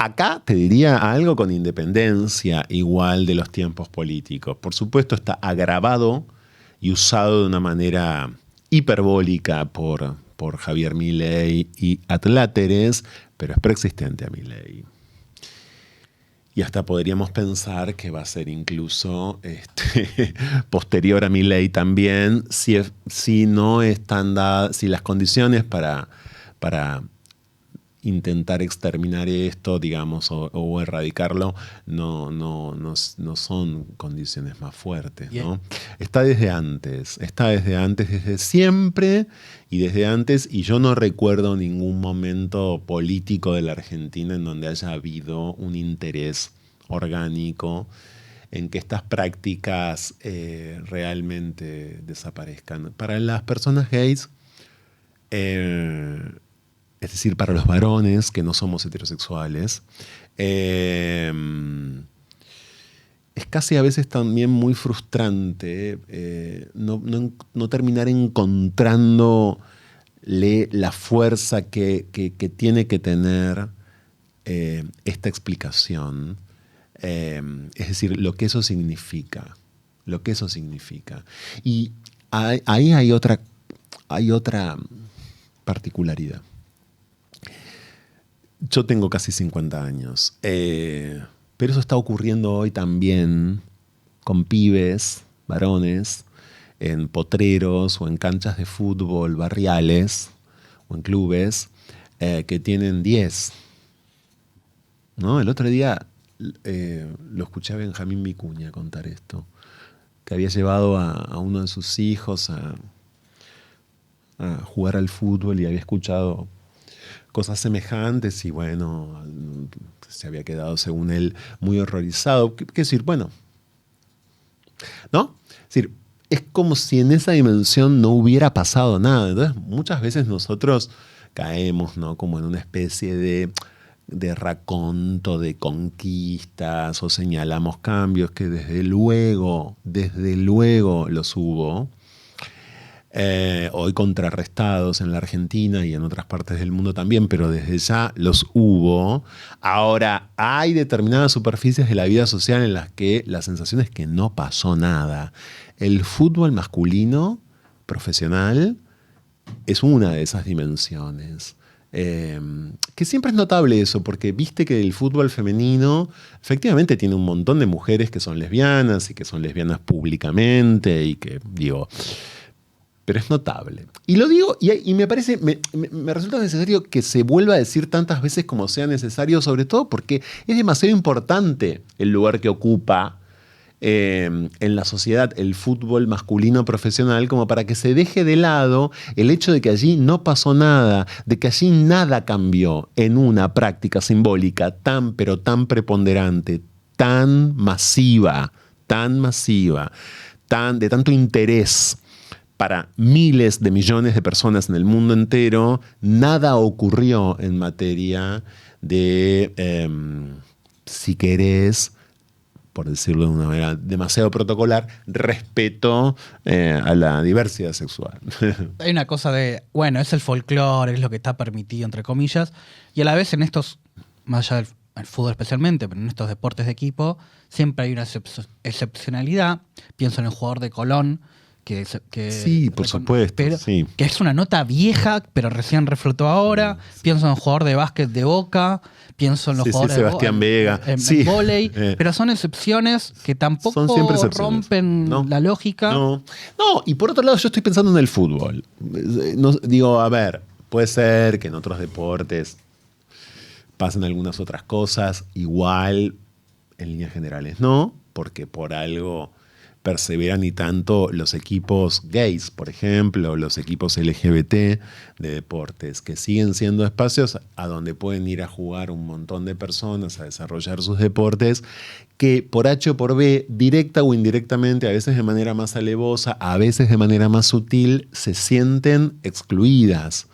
Acá te diría algo con independencia igual de los tiempos políticos. Por supuesto está agravado y usado de una manera hiperbólica por Javier Milei y adláteres, pero es preexistente a Milei. Y hasta podríamos pensar que va a ser incluso posterior a Milei también, si no están dadas, si las condiciones para intentar exterminar esto, digamos, o erradicarlo, no son condiciones más fuertes, ¿no? Está desde antes, desde siempre y desde antes, y yo no recuerdo ningún momento político de la Argentina en donde haya habido un interés orgánico en que estas prácticas realmente desaparezcan. Para las personas gays, es decir, para los varones que no somos heterosexuales, es casi a veces también muy frustrante no terminar encontrándole la fuerza que tiene que tener esta explicación. Es decir, lo que eso significa. Y ahí hay otra particularidad. Yo tengo casi 50 años, pero eso está ocurriendo hoy también con pibes, varones, en potreros o en canchas de fútbol barriales o en clubes que tienen 10. ¿No? El otro día lo escuché a Benjamín Vicuña contar esto, que había llevado a uno de sus hijos a jugar al fútbol y había escuchado cosas semejantes y bueno, se había quedado, según él, muy horrorizado. ¿Qué decir? Bueno, ¿no? Es decir, es como si en esa dimensión no hubiera pasado nada. Entonces, muchas veces nosotros caemos, ¿no? Como en una especie de raconto de conquistas o señalamos cambios que desde luego los hubo. Hoy contrarrestados en la Argentina y en otras partes del mundo también, pero desde ya los hubo. Ahora, hay determinadas superficies de la vida social en las que la sensación es que no pasó nada. El fútbol masculino profesional es una de esas dimensiones. Que siempre es notable eso, porque viste que el fútbol femenino efectivamente tiene un montón de mujeres que son lesbianas y que son lesbianas públicamente y que, digo... Pero es notable. Y lo digo, y me parece, me resulta necesario que se vuelva a decir tantas veces como sea necesario, sobre todo porque es demasiado importante el lugar que ocupa en la sociedad el fútbol masculino profesional como para que se deje de lado el hecho de que allí no pasó nada, de que allí nada cambió en una práctica simbólica tan preponderante, tan masiva, de tanto interés para miles de millones de personas en el mundo entero. Nada ocurrió en materia de, si querés, por decirlo de una manera demasiado protocolar, respeto a la diversidad sexual. Hay una cosa de, bueno, es el folclore, es lo que está permitido, entre comillas, y a la vez en estos, más allá del fútbol especialmente, pero en estos deportes de equipo, siempre hay una excepcionalidad. Pienso en el jugador de Colón, sí, por supuesto. Pero, sí. Que es una nota vieja, pero recién reflotó ahora. Sí. Pienso en un jugador de básquet de Boca. Pienso en los jugadores Sebastián Vega. En vóley. Pero son excepciones que tampoco rompen la lógica. No, y por otro lado yo estoy pensando en el fútbol. Digo, a ver, puede ser que en otros deportes pasen algunas otras cosas. Igual, en líneas generales no, porque por algo... perseveran y tanto los equipos gays, por ejemplo, los equipos LGBT de deportes, que siguen siendo espacios a donde pueden ir a jugar un montón de personas, a desarrollar sus deportes, que por H o por B, directa o indirectamente, a veces de manera más alevosa, a veces de manera más sutil, se sienten excluidas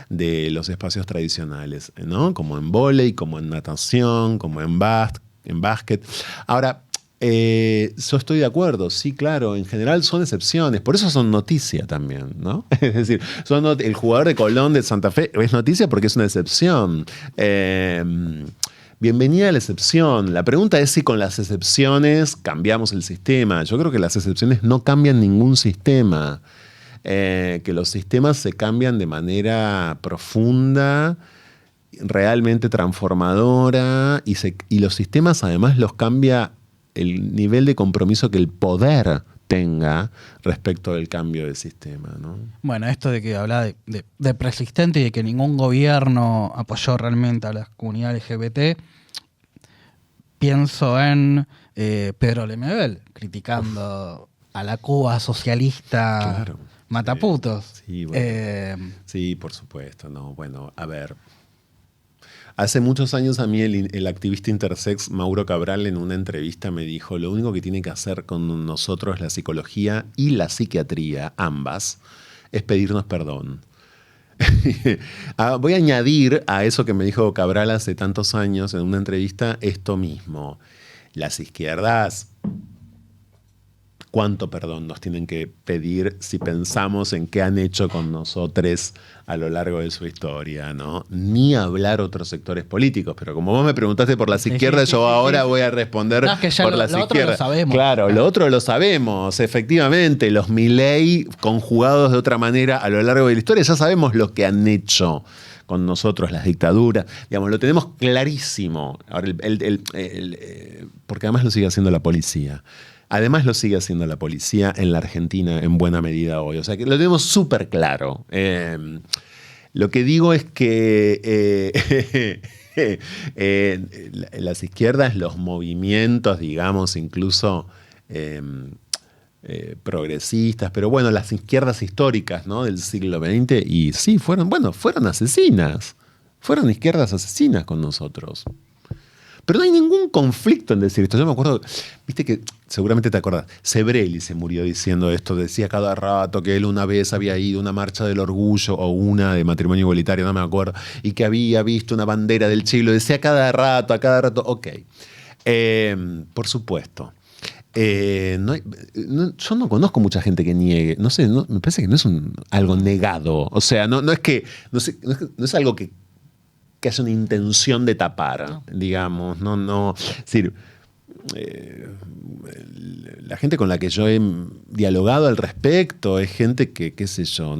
de los espacios tradicionales, ¿no? Como en vóley, como en natación, como en básquet. Ahora, yo estoy de acuerdo, sí, claro, en general son excepciones, por eso son noticia también, ¿no? Es decir, el jugador de Colón de Santa Fe es noticia porque es una excepción. Bienvenida a la excepción. La pregunta es si con las excepciones cambiamos el sistema. Yo creo que las excepciones no cambian ningún sistema, que los sistemas se cambian de manera profunda, realmente transformadora, y los sistemas además los cambia el nivel de compromiso que el poder tenga respecto del cambio de sistema, ¿no? Bueno, esto de que hablaba de persistente y de que ningún gobierno apoyó realmente a la comunidad LGBT, pienso en Pedro Lemebel criticando a la Cuba socialista, Claro. mataputos. Sí, bueno. Sí, por supuesto. No, bueno, a ver. Hace muchos años a mí el activista intersex Mauro Cabral en una entrevista me dijo: lo único que tiene que hacer con nosotros la psicología y la psiquiatría, ambas, es pedirnos perdón. Voy a añadir a eso que me dijo Cabral hace tantos años en una entrevista esto mismo. Las izquierdas, ¿cuánto perdón nos tienen que pedir si pensamos en qué han hecho con nosotros a lo largo de su historia, ¿no? Ni hablar otros sectores políticos, pero como vos me preguntaste por las izquierdas, yo ahora voy a responder No, es que ya por las lo otro izquierdas. lo sabemos. Claro, lo otro lo sabemos, efectivamente. Los Milei conjugados de otra manera a lo largo de la historia, ya sabemos lo que han hecho con nosotros, las dictaduras. Digamos, lo tenemos clarísimo. Ahora, porque además lo sigue haciendo la policía. Además lo sigue haciendo la policía en la Argentina en buena medida hoy. O sea que lo tenemos súper claro. Lo que digo es que las izquierdas, los movimientos, digamos, incluso progresistas, pero bueno, las izquierdas históricas, ¿no?, del siglo XX, y sí, fueron asesinas. Fueron izquierdas asesinas con nosotros. Pero no hay ningún conflicto en decir esto. Yo me acuerdo, viste que seguramente te acordás, Sebrelli se murió diciendo esto, decía cada rato que él una vez había ido a una marcha del orgullo o una de matrimonio igualitario, no me acuerdo, y que había visto una bandera del Che, lo decía a cada rato, ok. Por supuesto. Yo no conozco mucha gente que niegue, no sé, me parece que no es algo negado. O sea, no es algo que haya una intención de tapar, digamos, es decir, la gente con la que yo he dialogado al respecto es gente que, qué sé yo,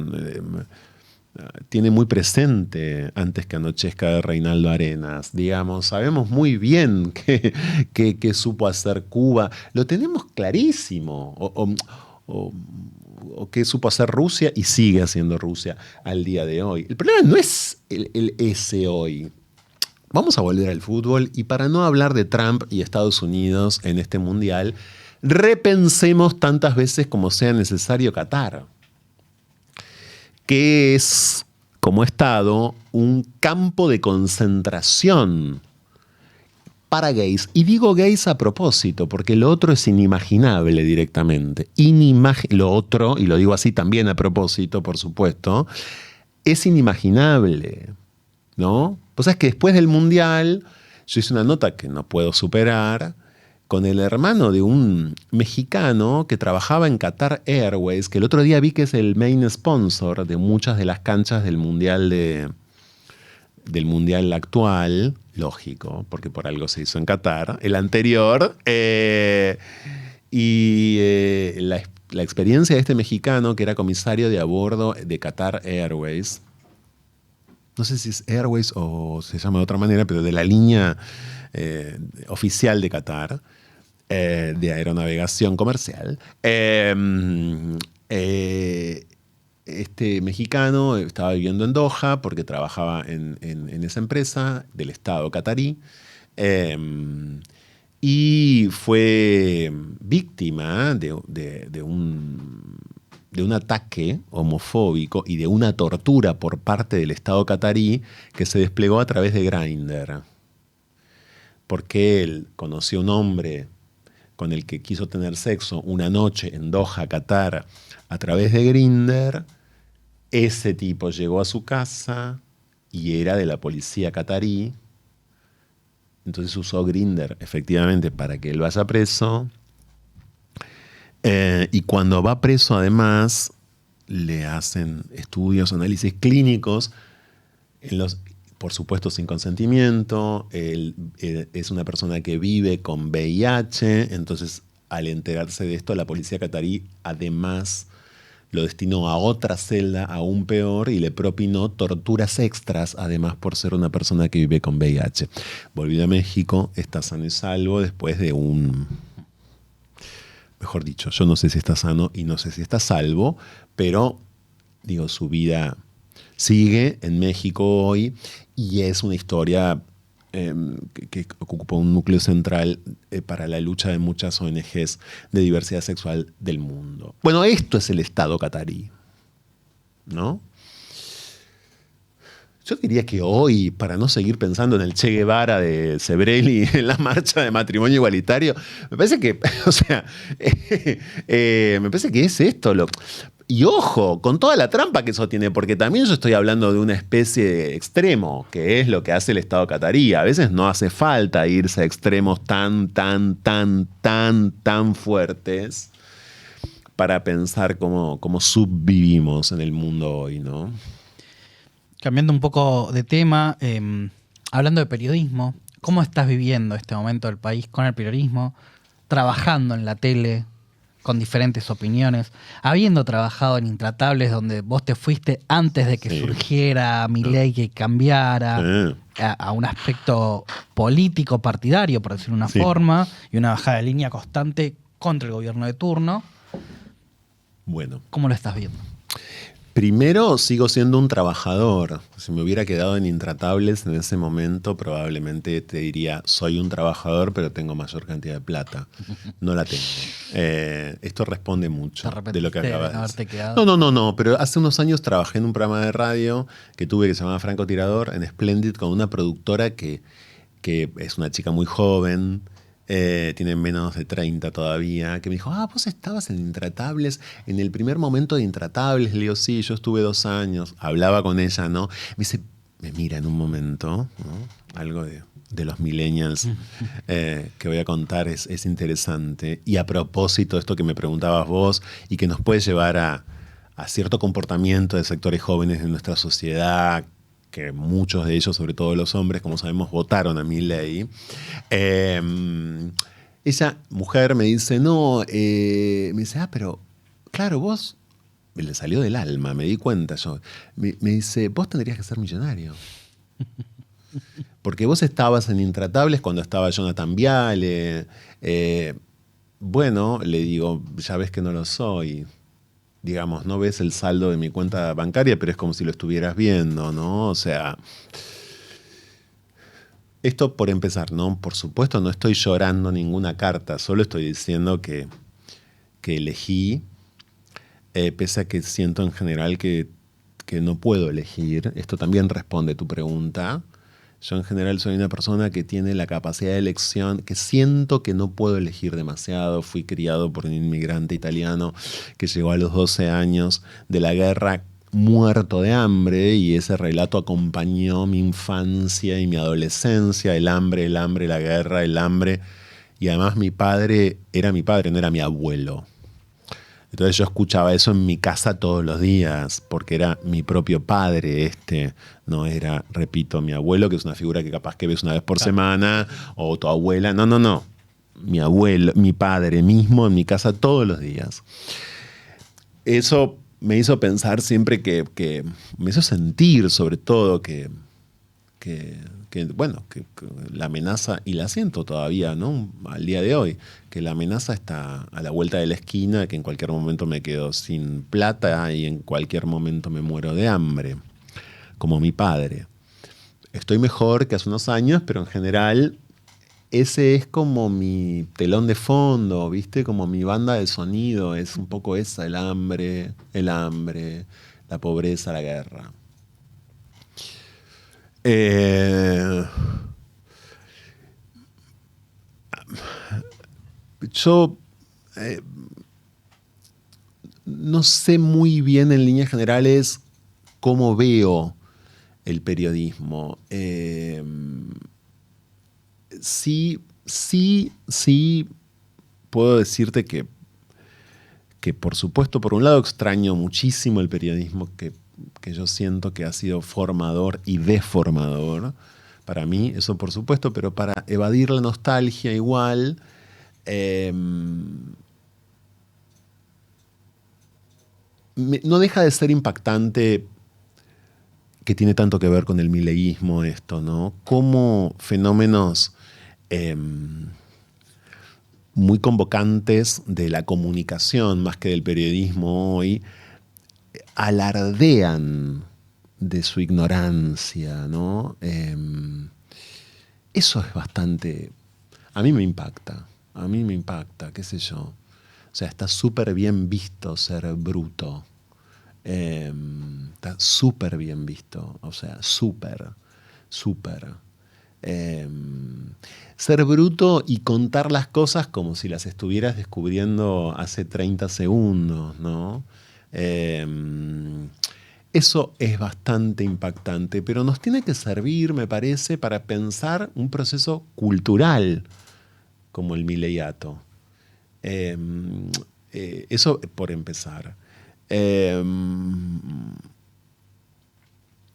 tiene muy presente Antes que anochezca de Reinaldo Arenas, digamos, sabemos muy bien qué supo hacer Cuba, lo tenemos clarísimo, o qué supo hacer Rusia y sigue haciendo Rusia al día de hoy. El problema no es ese hoy. Vamos a volver al fútbol y para no hablar de Trump y Estados Unidos en este mundial, repensemos tantas veces como sea necesario Qatar, que es, como Estado, un campo de concentración para gays. Y digo gays a propósito, porque lo otro es inimaginable directamente. Lo otro, y lo digo así también a propósito, por supuesto, es inimaginable, ¿no? Pues sabés que después del Mundial, yo hice una nota que no puedo superar, con el hermano de un mexicano que trabajaba en Qatar Airways, que el otro día vi que es el main sponsor de muchas de las canchas del Mundial actual, lógico, porque por algo se hizo en Qatar, el anterior, la experiencia de este mexicano que era comisario de a bordo de Qatar Airways, no sé si es Airways o se llama de otra manera, pero de la línea oficial de Qatar, de aeronavegación comercial, este mexicano estaba viviendo en Doha porque trabajaba en esa empresa del Estado catarí, y fue víctima de un ataque homofóbico y de una tortura por parte del Estado catarí que se desplegó a través de Grindr. Porque él conoció a un hombre con el que quiso tener sexo una noche en Doha, Qatar, a través de Grindr. Ese tipo llegó a su casa y era de la policía catarí. Entonces usó Grindr, efectivamente, para que él vaya preso. Y cuando va preso, además, le hacen estudios, análisis clínicos, por supuesto sin consentimiento. Él es una persona que vive con VIH, entonces al enterarse de esto, la policía catarí además lo destinó a otra celda aún peor y le propinó torturas extras, además por ser una persona que vive con VIH. Volvió a México, está sano y salvo después de mejor dicho, yo no sé si está sano y no sé si está salvo, pero digo, su vida sigue en México hoy y es una historia que ocupa un núcleo central para la lucha de muchas ONGs de diversidad sexual del mundo. Bueno, esto es el Estado catarí, ¿no? Yo diría que hoy, para no seguir pensando en el Che Guevara de Sebrelli en la marcha de matrimonio igualitario, me parece que, o sea, me parece que es esto. Y ojo, con toda la trampa que eso tiene, porque también yo estoy hablando de una especie de extremo, que es lo que hace el Estado catarí. A veces no hace falta irse a extremos tan fuertes para pensar cómo subvivimos en el mundo hoy, ¿no? Cambiando un poco de tema, hablando de periodismo, ¿cómo estás viviendo este momento del país con el periodismo? Trabajando en la tele, con diferentes opiniones, habiendo trabajado en Intratables, donde vos te fuiste antes de que surgiera Milei, que cambiara a un aspecto político partidario, por decirlo de una forma, y una bajada de línea constante contra el gobierno de turno. Bueno. ¿Cómo lo estás viendo? Primero, sigo siendo un trabajador. Si me hubiera quedado en Intratables en ese momento, probablemente te diría, soy un trabajador, pero tengo mayor cantidad de plata. No la tengo. Esto responde mucho de lo que acabas de decir. Quedado? No, pero hace unos años trabajé en un programa de radio que tuve que se llamaba Francotirador, en Splendid, con una productora que es una chica muy joven, tiene menos de 30 todavía, que me dijo, vos estabas en Intratables, en el primer momento de Intratables. Le digo, sí, yo estuve 2 años, hablaba con ella, ¿no? Me dice, me mira en un momento, ¿no? Algo de los millennials que voy a contar es interesante. Y a propósito, esto que me preguntabas vos y que nos puede llevar a cierto comportamiento de sectores jóvenes de nuestra sociedad, que muchos de ellos, sobre todo los hombres, como sabemos, votaron a Milei. Esa mujer me dice, me dice, pero claro, vos, me le salió del alma, me di cuenta yo. Me dice, vos tendrías que ser millonario. Porque vos estabas en Intratables cuando estaba Jonathan Viale. Bueno, le digo, ya ves que no lo soy. Digamos, no ves el saldo de mi cuenta bancaria, pero es como si lo estuvieras viendo, ¿no? O sea, esto por empezar, ¿no? Por supuesto no estoy llorando ninguna carta, solo estoy diciendo que elegí, pese a que siento en general que no puedo elegir. Esto también responde a tu pregunta. Yo en general soy una persona que tiene la capacidad de elección, que siento que no puedo elegir demasiado. Fui criado por un inmigrante italiano que llegó a los 12 años de la guerra muerto de hambre, y ese relato acompañó mi infancia y mi adolescencia. El hambre, la guerra, el hambre. Y además mi padre era mi padre, no era mi abuelo. Entonces yo escuchaba eso en mi casa todos los días, porque era mi propio padre no era, repito, mi abuelo, que es una figura que capaz que ves una vez por semana, o tu abuela. No. Mi abuelo, mi padre mismo en mi casa todos los días. Eso me hizo pensar siempre que me hizo sentir sobre todo que la amenaza, y la siento todavía, ¿no? Al día de hoy, que la amenaza está a la vuelta de la esquina, que en cualquier momento me quedo sin plata y en cualquier momento me muero de hambre, como mi padre. Estoy mejor que hace unos años, pero en general ese es como mi telón de fondo, ¿viste? Como mi banda de sonido, es un poco esa, el hambre, la pobreza, la guerra. Yo no sé muy bien en líneas generales cómo veo el periodismo. Sí puedo decirte que por supuesto, por un lado extraño muchísimo el periodismo que yo siento que ha sido formador y deformador para mí, eso por supuesto, pero para evadir la nostalgia igual, no deja de ser impactante que tiene tanto que ver con el mileísmo esto, ¿no? Cómo fenómenos muy convocantes de la comunicación, más que del periodismo hoy, alardean de su ignorancia, ¿no? Eso es bastante... A mí me impacta, qué sé yo. O sea, está súper bien visto ser bruto. Está súper bien visto, o sea, súper. Ser bruto y contar las cosas como si las estuvieras descubriendo hace 30 segundos, ¿no? Eso es bastante impactante, pero nos tiene que servir, me parece, para pensar un proceso cultural como el mileiato. Eso por empezar.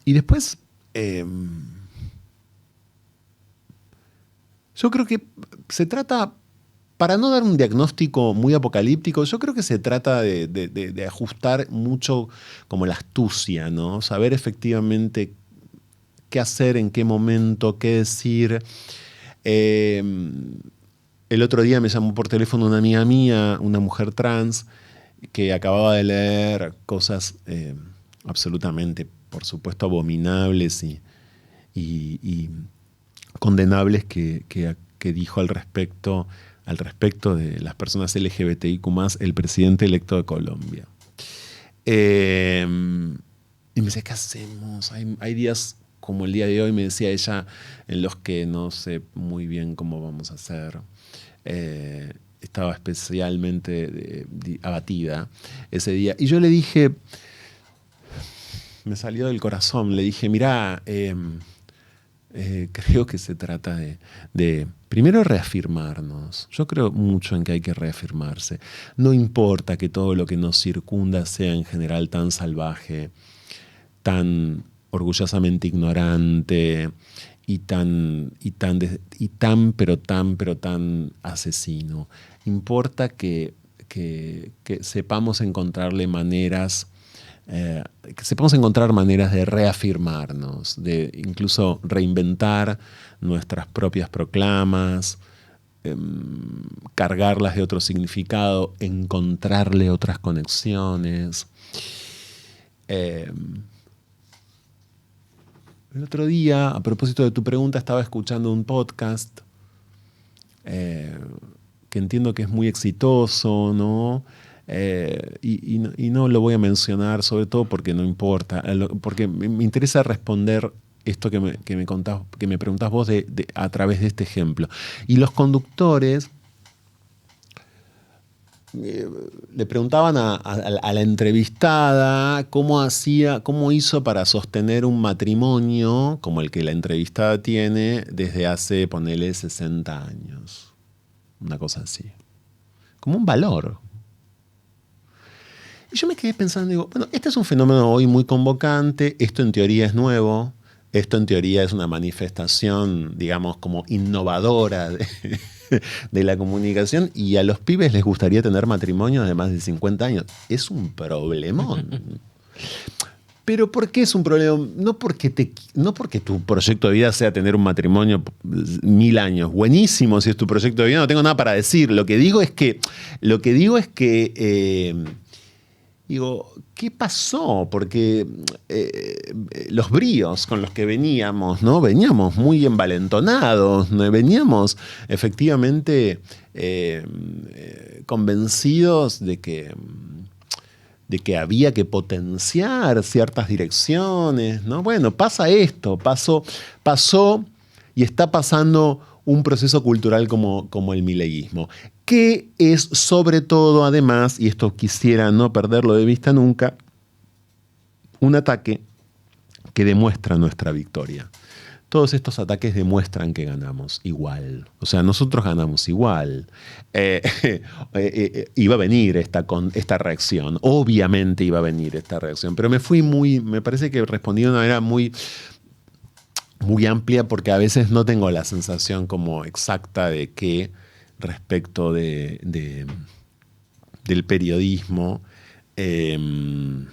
Y después, yo creo que se trata, para no dar un diagnóstico muy apocalíptico, yo creo que se trata de ajustar mucho como la astucia, ¿no? Saber efectivamente qué hacer, en qué momento, qué decir. El otro día me llamó por teléfono una amiga mía, una mujer trans, que acababa de leer cosas absolutamente, por supuesto, abominables y condenables que dijo al respecto de las personas LGBTIQ+, el presidente electo de Colombia. Y me decía, ¿qué hacemos? Hay días como el día de hoy, me decía ella, en los que no sé muy bien cómo vamos a hacer. Estaba especialmente abatida ese día. Y yo le dije, me salió del corazón, le dije, mirá, creo que se trata de primero reafirmarnos. Yo creo mucho en que hay que reafirmarse. No importa que todo lo que nos circunda sea en general tan salvaje, tan orgullosamente ignorante y tan asesino. Importa que sepamos encontrarle maneras, que sepamos encontrar maneras de reafirmarnos, de incluso reinventar nuestras propias proclamas, cargarlas de otro significado, encontrarle otras conexiones. El otro día, a propósito de tu pregunta, estaba escuchando un podcast que entiendo que es muy exitoso, ¿no? Y no lo voy a mencionar, sobre todo porque no importa, porque me interesa responder esto que me preguntás vos a través de este ejemplo. Y los conductores le preguntaban a la entrevistada cómo hizo para sostener un matrimonio como el que la entrevistada tiene desde hace, ponele, 60 años. Una cosa así. Como un valor. Y yo me quedé pensando, digo, bueno, este es un fenómeno hoy muy convocante, esto en teoría es nuevo, esto en teoría es una manifestación, digamos, como innovadora de la comunicación, y a los pibes les gustaría tener matrimonios de más de 50 años. Es un problemón. Pero ¿por qué es un problema? No porque tu proyecto de vida sea tener un matrimonio 1000 años. Buenísimo si es tu proyecto de vida, no tengo nada para decir. Lo que digo es que digo, ¿qué pasó? Porque los bríos con los que veníamos, ¿no? Veníamos muy envalentonados, ¿no? Veníamos efectivamente convencidos de que había que potenciar ciertas direcciones, ¿no? Bueno, pasa esto, pasó y está pasando un proceso cultural como el mileísmo, que es sobre todo, además, y esto quisiera no perderlo de vista nunca, un ataque que demuestra nuestra victoria. Todos estos ataques demuestran que ganamos igual. O sea, nosotros ganamos igual. Iba a venir esta reacción. Obviamente iba a venir esta reacción. Pero me parece que respondí de una manera muy, muy amplia, porque a veces no tengo la sensación como exacta de que respecto del periodismo. El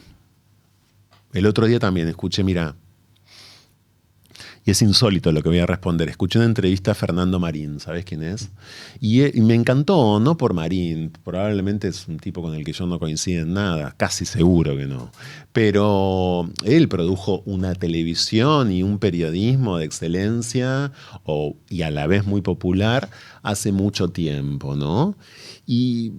otro día también escuché, mira, Y es insólito lo que voy a responder. Escuché una entrevista a Fernando Marín, ¿sabes quién es? Y me encantó, no por Marín, probablemente es un tipo con el que yo no coincido en nada, casi seguro que no. Pero él produjo una televisión y un periodismo de excelencia y a la vez muy popular hace mucho tiempo, ¿no? Y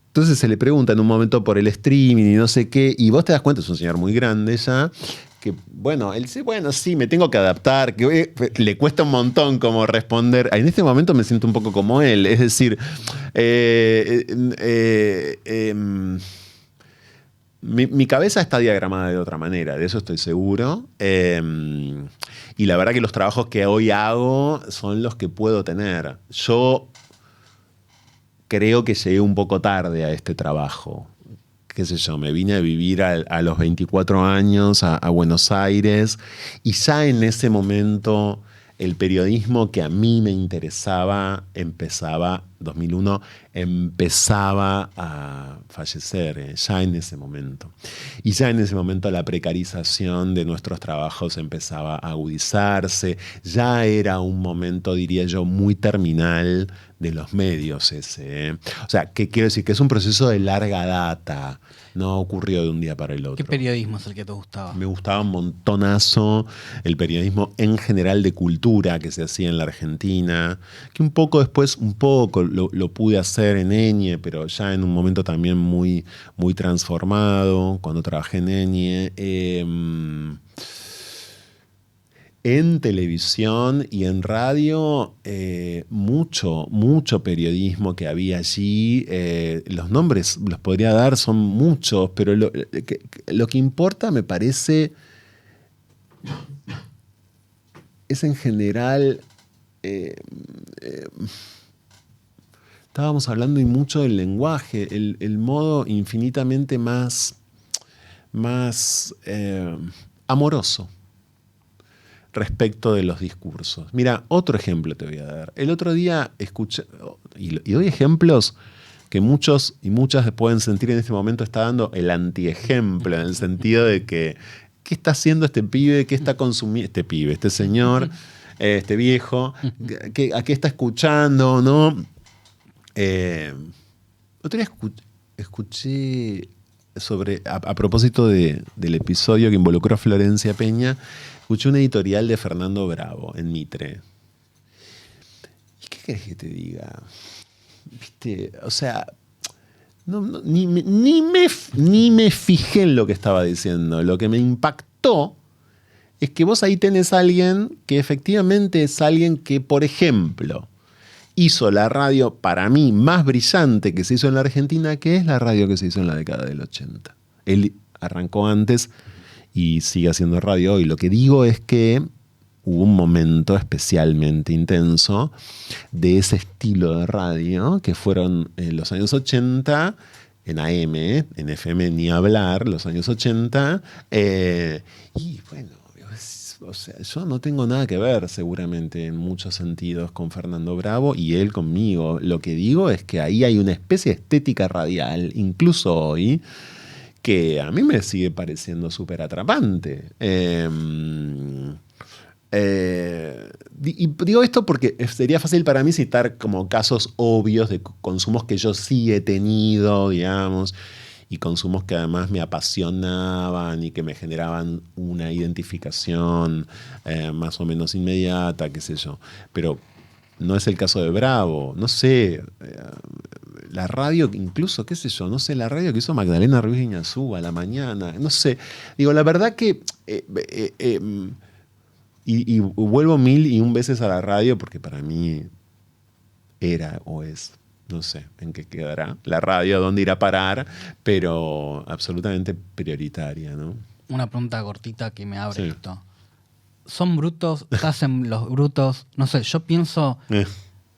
entonces se le pregunta en un momento por el streaming y no sé qué, y vos te das cuenta, es un señor muy grande ya, que bueno, él dice, bueno, sí, me tengo que adaptar, que le cuesta un montón como responder. En este momento me siento un poco como él, es decir, mi cabeza está diagramada de otra manera, de eso estoy seguro. Y la verdad que los trabajos que hoy hago son los que puedo tener. Yo creo que llegué un poco tarde a este trabajo. Qué sé yo, me vine a vivir a los 24 años a Buenos Aires y ya en ese momento el periodismo que a mí me interesaba 2001, empezaba a fallecer, ya en ese momento. Y ya en ese momento la precarización de nuestros trabajos empezaba a agudizarse, ya era un momento, diría yo, muy terminal de los medios ese. O sea, ¿qué quiero decir? Que es un proceso de larga data, no ocurrió de un día para el otro. ¿Qué periodismo es el que te gustaba? Me gustaba un montonazo el periodismo en general de cultura que se hacía en la Argentina, que un poco después, lo pude hacer en Eñe, pero ya en un momento también muy, muy transformado, cuando trabajé en Eñe. En televisión y en radio, mucho periodismo que había allí. Los nombres los podría dar, son muchos, pero lo que importa me parece es en general. Estábamos hablando y mucho del lenguaje, el modo infinitamente más amoroso respecto de los discursos. Mira, otro ejemplo te voy a dar. El otro día escuché, y doy ejemplos que muchos y muchas pueden sentir en este momento, está dando el antiejemplo, en el sentido de que, ¿qué está haciendo este pibe? ¿Qué está consumiendo este pibe, este señor, este viejo? ¿A qué está escuchando? ¿No? Otro día escuché a propósito del episodio que involucró a Florencia Peña, escuché una editorial de Fernando Bravo en Mitre. ¿Y qué querés que te diga? ¿Viste? O sea, ni me fijé en lo que estaba diciendo. Lo que me impactó es que vos ahí tenés a alguien que efectivamente es alguien que, por ejemplo, hizo la radio, para mí, más brillante que se hizo en la Argentina, que es la radio que se hizo en la década del 80. Él arrancó antes y sigue haciendo radio hoy. Lo que digo es que hubo un momento especialmente intenso de ese estilo de radio, que fueron los años 80, en AM, en FM ni hablar, los años 80, y bueno, o sea, yo no tengo nada que ver seguramente en muchos sentidos con Fernando Bravo y él conmigo. Lo que digo es que ahí hay una especie de estética radial, incluso hoy, que a mí me sigue pareciendo súper atrapante. Y digo esto porque sería fácil para mí citar como casos obvios de consumos que yo sí he tenido, digamos, y consumos que además me apasionaban y que me generaban una identificación más o menos inmediata, qué sé yo. Pero no es el caso de Bravo. No sé, la radio, incluso, qué sé yo, no sé, la radio que hizo Magdalena Ruiz Guiñazú a la mañana, no sé. Digo, la verdad que... y vuelvo 1001 veces a la radio porque para mí era o es, no sé en qué quedará la radio, dónde irá a parar, pero absolutamente prioritaria, ¿no? Una pregunta cortita que me abre Sí. esto. ¿Son brutos? ¿Hacen los brutos? No sé, yo pienso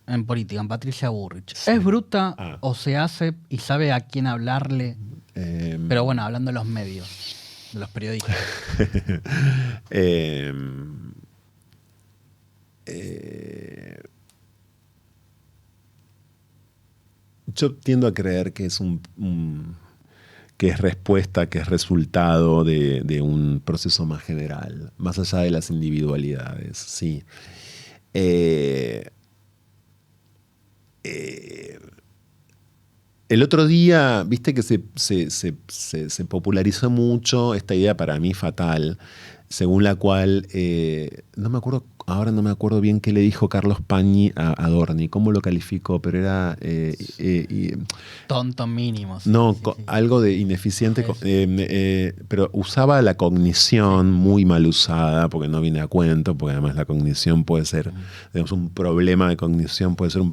en política, en Patricia Bullrich. Sí. ¿Es bruta o se hace y sabe a quién hablarle? Pero bueno, hablando de los medios, de los periodistas. Yo tiendo a creer que es que es respuesta, que es resultado de un proceso más general, más allá de las individualidades, sí. El otro día, viste que se popularizó mucho esta idea para mí fatal, según la cual, ahora no me acuerdo bien qué le dijo Carlos Pañi a Adorni, cómo lo calificó, pero era... Tonto mínimo. Sí, no, sí. algo de ineficiente, pero usaba la cognición muy mal usada, porque no viene a cuento, porque además la cognición puede ser, digamos, un problema de cognición, puede ser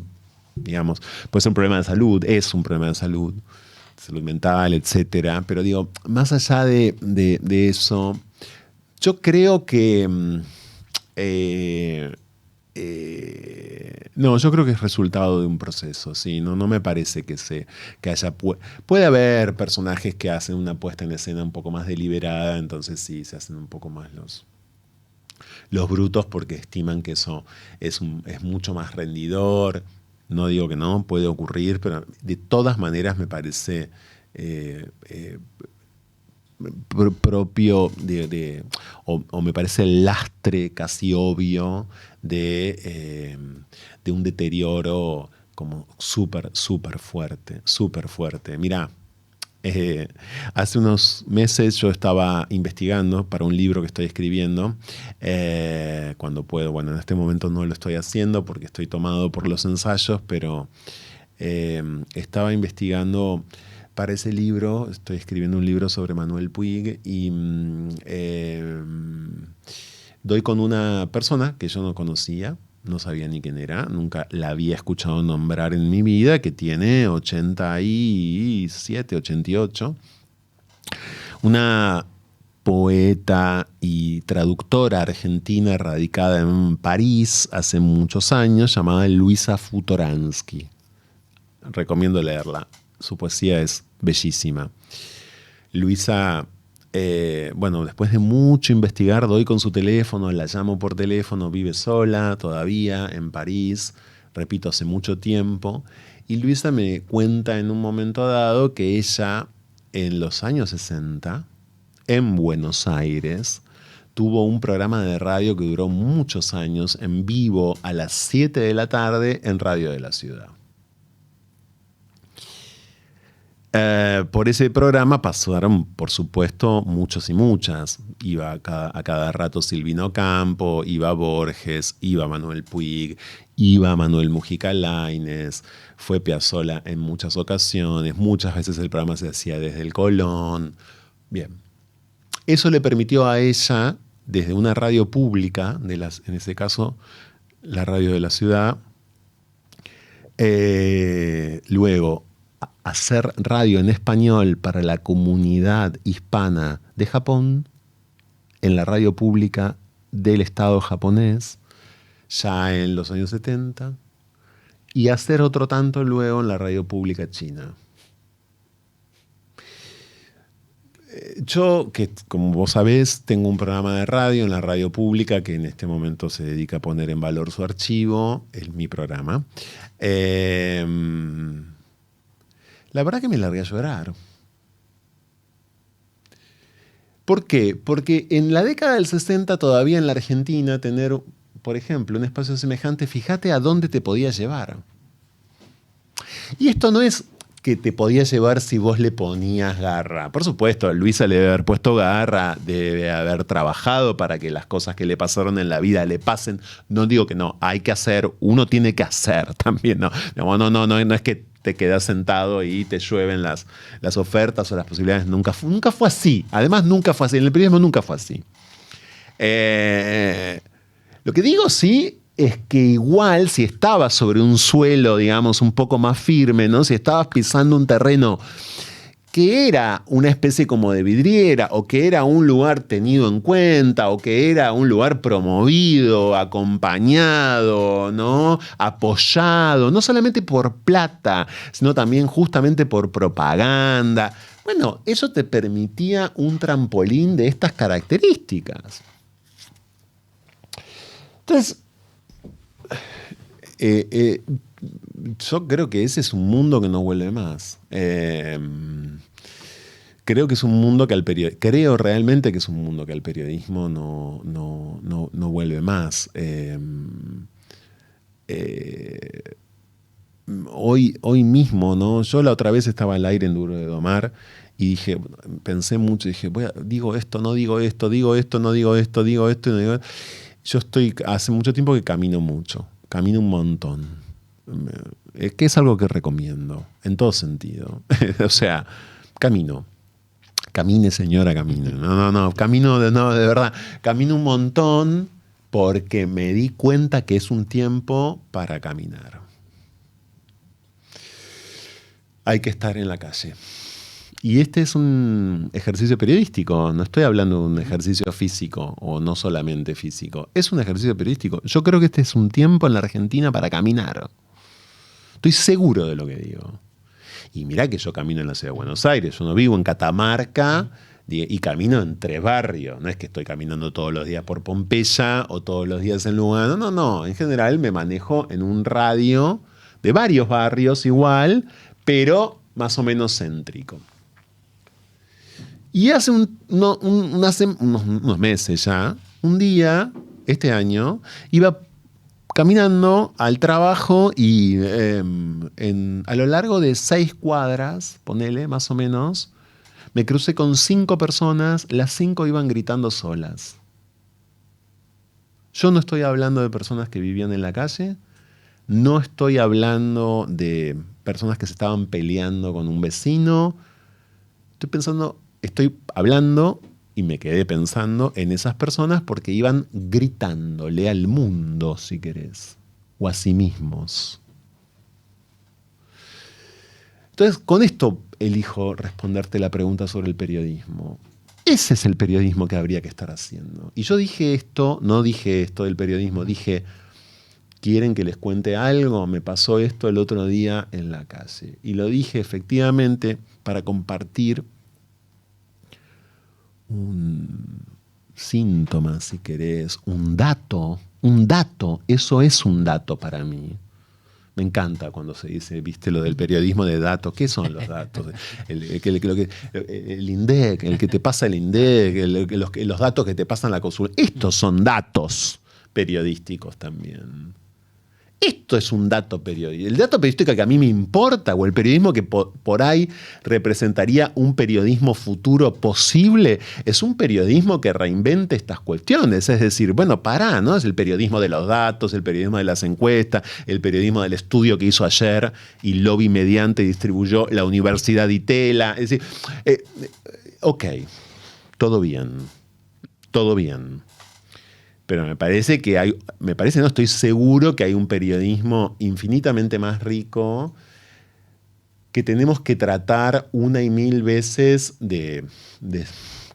puede ser un problema de salud, es un problema de salud mental, etcétera. Pero digo, más allá de eso, yo creo que no, yo creo que es resultado de un proceso, sí. No me parece que puede haber personajes que hacen una puesta en escena un poco más deliberada, entonces sí, se hacen un poco más los brutos porque estiman que eso es mucho más rendidor. No digo que no, puede ocurrir, pero de todas maneras me parece propio o me parece el lastre casi obvio de un deterioro como súper fuerte. Mirá, hace unos meses yo estaba investigando para un libro que estoy escribiendo, cuando puedo. Bueno, en este momento no lo estoy haciendo porque estoy tomado por los ensayos, pero estaba investigando para ese libro. Estoy escribiendo un libro sobre Manuel Puig y doy con una persona que yo no conocía. No sabía ni quién era, nunca la había escuchado nombrar en mi vida, que tiene 87, 88. Una poeta y traductora argentina radicada en París hace muchos años, llamada Luisa Futoransky. Recomiendo leerla. Su poesía es bellísima. Luisa... bueno, después de mucho investigar, doy con su teléfono, la llamo por teléfono, vive sola todavía en París, repito, hace mucho tiempo, y Luisa me cuenta en un momento dado que ella, en los años 60, en Buenos Aires, tuvo un programa de radio que duró muchos años, en vivo, a las 7 de la tarde, en Radio de la Ciudad. Por ese programa pasaron, por supuesto, muchos y muchas. Iba a cada rato Silvino Campo, iba Borges, iba Manuel Puig, iba Manuel Mujica Lainez, fue Piazzolla en muchas ocasiones. Muchas veces el programa se hacía desde el Colón. Bien. Eso le permitió a ella, desde una radio pública, en ese caso, la Radio de la Ciudad, luego hacer radio en español para la comunidad hispana de Japón en la radio pública del Estado japonés, ya en los años 70, y hacer otro tanto luego en la radio pública china. Yo, que como vos sabés, tengo un programa de radio en la radio pública que en este momento se dedica a poner en valor su archivo, es mi programa. La verdad que me largué a llorar. ¿Por qué? Porque en la década del 60 todavía en la Argentina tener, por ejemplo, un espacio semejante, fíjate a dónde te podía llevar. Y esto no es que te podía llevar si vos le ponías garra. Por supuesto, Luisa le debe haber puesto garra, debe haber trabajado para que las cosas que le pasaron en la vida le pasen. No digo que no, hay que hacer, uno tiene que hacer también. No es que te quedas sentado y te llueven las ofertas o las posibilidades. Nunca fue así. Además, nunca fue así. En el periodismo nunca fue así. Lo que digo sí es que igual si estabas sobre un suelo, digamos, un poco más firme, ¿no? Si estabas pisando un terreno que era una especie como de vidriera, o que era un lugar tenido en cuenta, o que era un lugar promovido, acompañado, ¿no? Apoyado, no solamente por plata, sino también justamente por propaganda. Bueno, eso te permitía un trampolín de estas características. Entonces, yo creo que ese es un mundo que no vuelve más. creo que es un mundo que creo realmente que es un mundo que al periodismo no vuelve más. Hoy mismo, ¿no? Yo la otra vez estaba al aire en Duro de Domar y dije, pensé mucho, dije, digo esto, no digo esto, digo esto, no digo esto, digo esto, no digo esto. Yo hace mucho tiempo que camino mucho, camino un montón, que es algo que recomiendo, en todo sentido. O sea, camino. Camine, señora, camine. No, camino, no, de verdad, camino un montón porque me di cuenta que es un tiempo para caminar. Hay que estar en la calle. Y este es un ejercicio periodístico, no estoy hablando de un ejercicio físico o no solamente físico, es un ejercicio periodístico. Yo creo que este es un tiempo en la Argentina para caminar. Estoy seguro de lo que digo. Y mirá que yo camino en la ciudad de Buenos Aires, yo no vivo en Catamarca y camino entre barrios, no es que estoy caminando todos los días por Pompeya o todos los días en Lugano, no, en general me manejo en un radio de varios barrios igual, pero más o menos céntrico. Y hace unos meses ya, un día, este año, iba caminando al trabajo y a lo largo de 6 cuadras, ponele más o menos, me crucé con 5 personas, las 5 iban gritando solas. Yo no estoy hablando de personas que vivían en la calle, no estoy hablando de personas que se estaban peleando con un vecino. Estoy hablando y me quedé pensando en esas personas porque iban gritándole al mundo, si querés, o a sí mismos. Entonces, con esto elijo responderte la pregunta sobre el periodismo. Ese es el periodismo que habría que estar haciendo. Y yo dije esto, no dije esto del periodismo, dije, ¿quieren que les cuente algo? Me pasó esto el otro día en la calle. Y lo dije efectivamente para compartir un síntoma, si querés, un dato, eso es un dato para mí. Me encanta cuando se dice, viste, lo del periodismo de datos. ¿Qué son los datos? El INDEC, el que te pasa el INDEC, los datos que te pasan la consulta. Estos son datos periodísticos también. Esto es un dato periodístico. El dato periodístico que a mí me importa, o el periodismo que por ahí representaría un periodismo futuro posible, es un periodismo que reinvente estas cuestiones. Es decir, bueno, ¿no? Es el periodismo de los datos, el periodismo de las encuestas, el periodismo del estudio que hizo ayer y lobby mediante distribuyó la Universidad de Itela. Es decir, ok, todo bien, todo bien. Pero me parece, no estoy seguro que hay un periodismo infinitamente más rico que tenemos que tratar una y mil veces de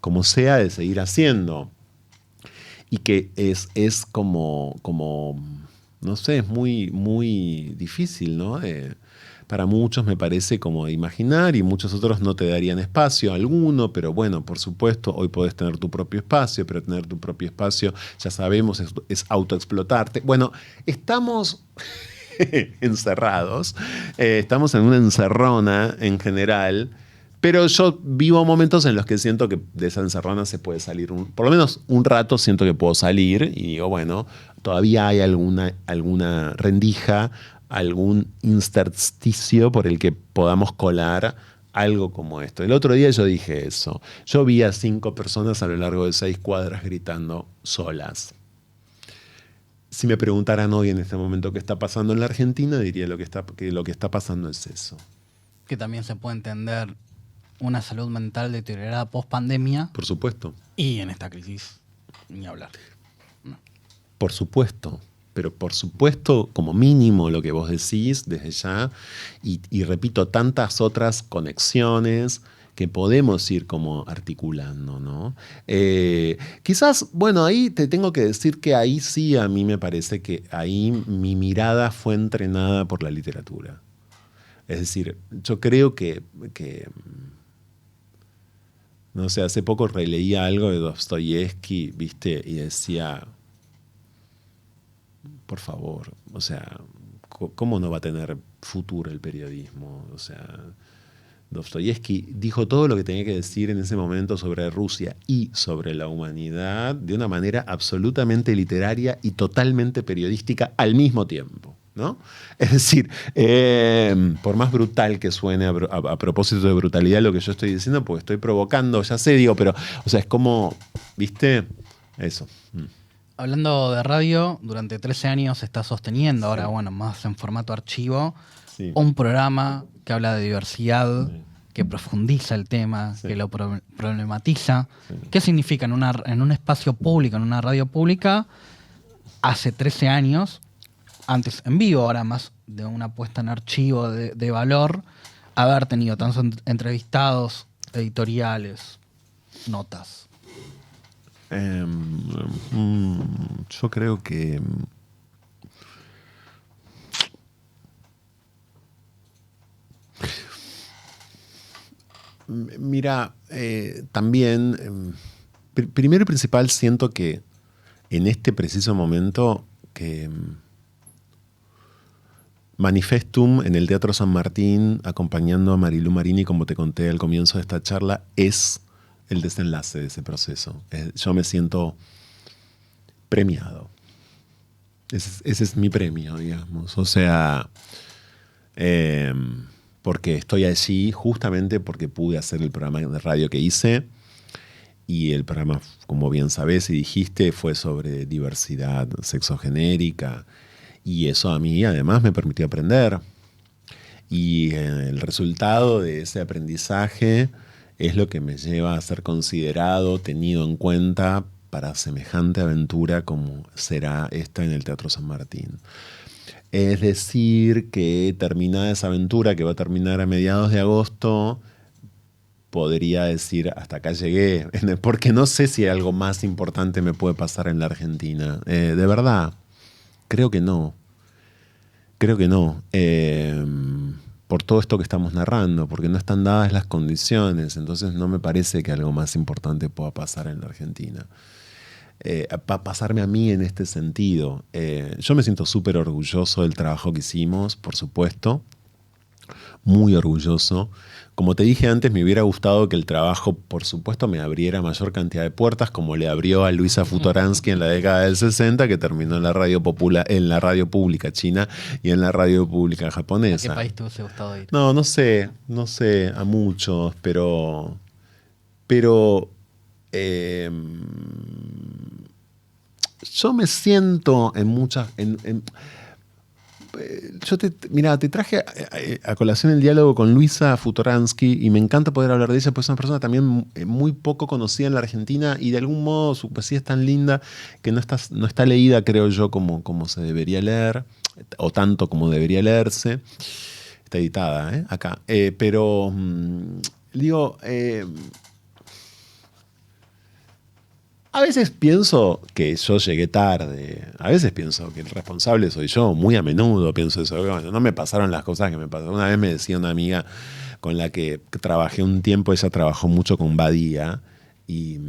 como sea, de seguir haciendo. Y que es como no sé, es muy, muy difícil, ¿no? Para muchos me parece como imaginar y muchos otros no te darían espacio alguno, pero bueno, por supuesto, hoy podés tener tu propio espacio, pero tener tu propio espacio, ya sabemos, es autoexplotarte. Bueno, estamos encerrados, estamos en una encerrona en general, pero yo vivo momentos en los que siento que de esa encerrona se puede salir, por lo menos un rato siento que puedo salir y digo, bueno, todavía hay alguna rendija, algún intersticio por el que podamos colar algo como esto. El otro día yo dije eso. Yo vi a 5 personas a lo largo de 6 cuadras gritando solas. Si me preguntaran hoy en este momento qué está pasando en la Argentina, diría que lo que está pasando es eso. Que también se puede entender una salud mental deteriorada post-pandemia. Por supuesto. Y en esta crisis, ni hablar. No. Por supuesto. Pero por supuesto, como mínimo lo que vos decís desde ya, y repito, tantas otras conexiones que podemos ir como articulando, ¿no? Quizás, bueno, ahí te tengo que decir que ahí sí a mí me parece que ahí mi mirada fue entrenada por la literatura. Es decir, yo creo que no sé, hace poco releía algo de Dostoyevsky, ¿viste? Y decía, por favor, o sea, ¿cómo no va a tener futuro el periodismo? O sea, Dostoyevsky dijo todo lo que tenía que decir en ese momento sobre Rusia y sobre la humanidad de una manera absolutamente literaria y totalmente periodística al mismo tiempo, ¿no? Es decir, por más brutal que suene a propósito de brutalidad lo que yo estoy diciendo, porque estoy provocando, ya sé, digo, pero, o sea, es como, ¿viste? Eso. Hablando de radio, durante 13 años se está sosteniendo, ahora, bueno, más en formato archivo, un programa que habla de diversidad, que profundiza el tema, que lo problematiza. ¿Qué significa en un espacio público, en una radio pública, hace 13 años, antes en vivo, ahora más de una puesta en archivo de valor, haber tenido tantos entrevistados, editoriales, notas? Yo creo que mira, también, primero y principal, siento que en este preciso momento que Manifestum en el Teatro San Martín, acompañando a Marilú Marini, como te conté al comienzo de esta charla, es el desenlace de ese proceso. Yo me siento premiado. Ese es mi premio, digamos. O sea, porque estoy allí justamente porque pude hacer el programa de radio que hice, y el programa, como bien sabés y dijiste, fue sobre diversidad sexogenérica, y eso a mí además me permitió aprender. Y el resultado de ese aprendizaje es lo que me lleva a ser considerado, tenido en cuenta para semejante aventura como será esta en el Teatro San Martín. Es decir, que terminada esa aventura, que va a terminar a mediados de agosto, podría decir, hasta acá llegué, porque no sé si algo más importante me puede pasar en la Argentina. De verdad, creo que no. Creo que no. Por todo esto que estamos narrando, porque no están dadas las condiciones, entonces no me parece que algo más importante pueda pasar en la Argentina. Para pasarme a mí en este sentido. Yo me siento súper orgulloso del trabajo que hicimos, por supuesto, muy orgulloso. Como te dije antes, me hubiera gustado que el trabajo, por supuesto, me abriera mayor cantidad de puertas, como le abrió a Luisa Futoransky en la década del 60, que terminó en la radio pública china y en la radio pública japonesa. ¿A qué país te hubiese gustado ir? No sé, a muchos, pero yo me siento en muchas... Mira, te traje a colación el diálogo con Luisa Futoransky y me encanta poder hablar de ella, porque es una persona también muy poco conocida en la Argentina y de algún modo su poesía es tan linda que no está leída, creo yo, como se debería leer, o tanto como debería leerse. Está editada, acá. Pero digo... a veces pienso que yo llegué tarde, a veces pienso que el responsable soy yo, muy a menudo pienso eso. Bueno, no me pasaron las cosas que me pasaron. Una vez me decía una amiga con la que trabajé un tiempo, ella trabajó mucho con Badía, y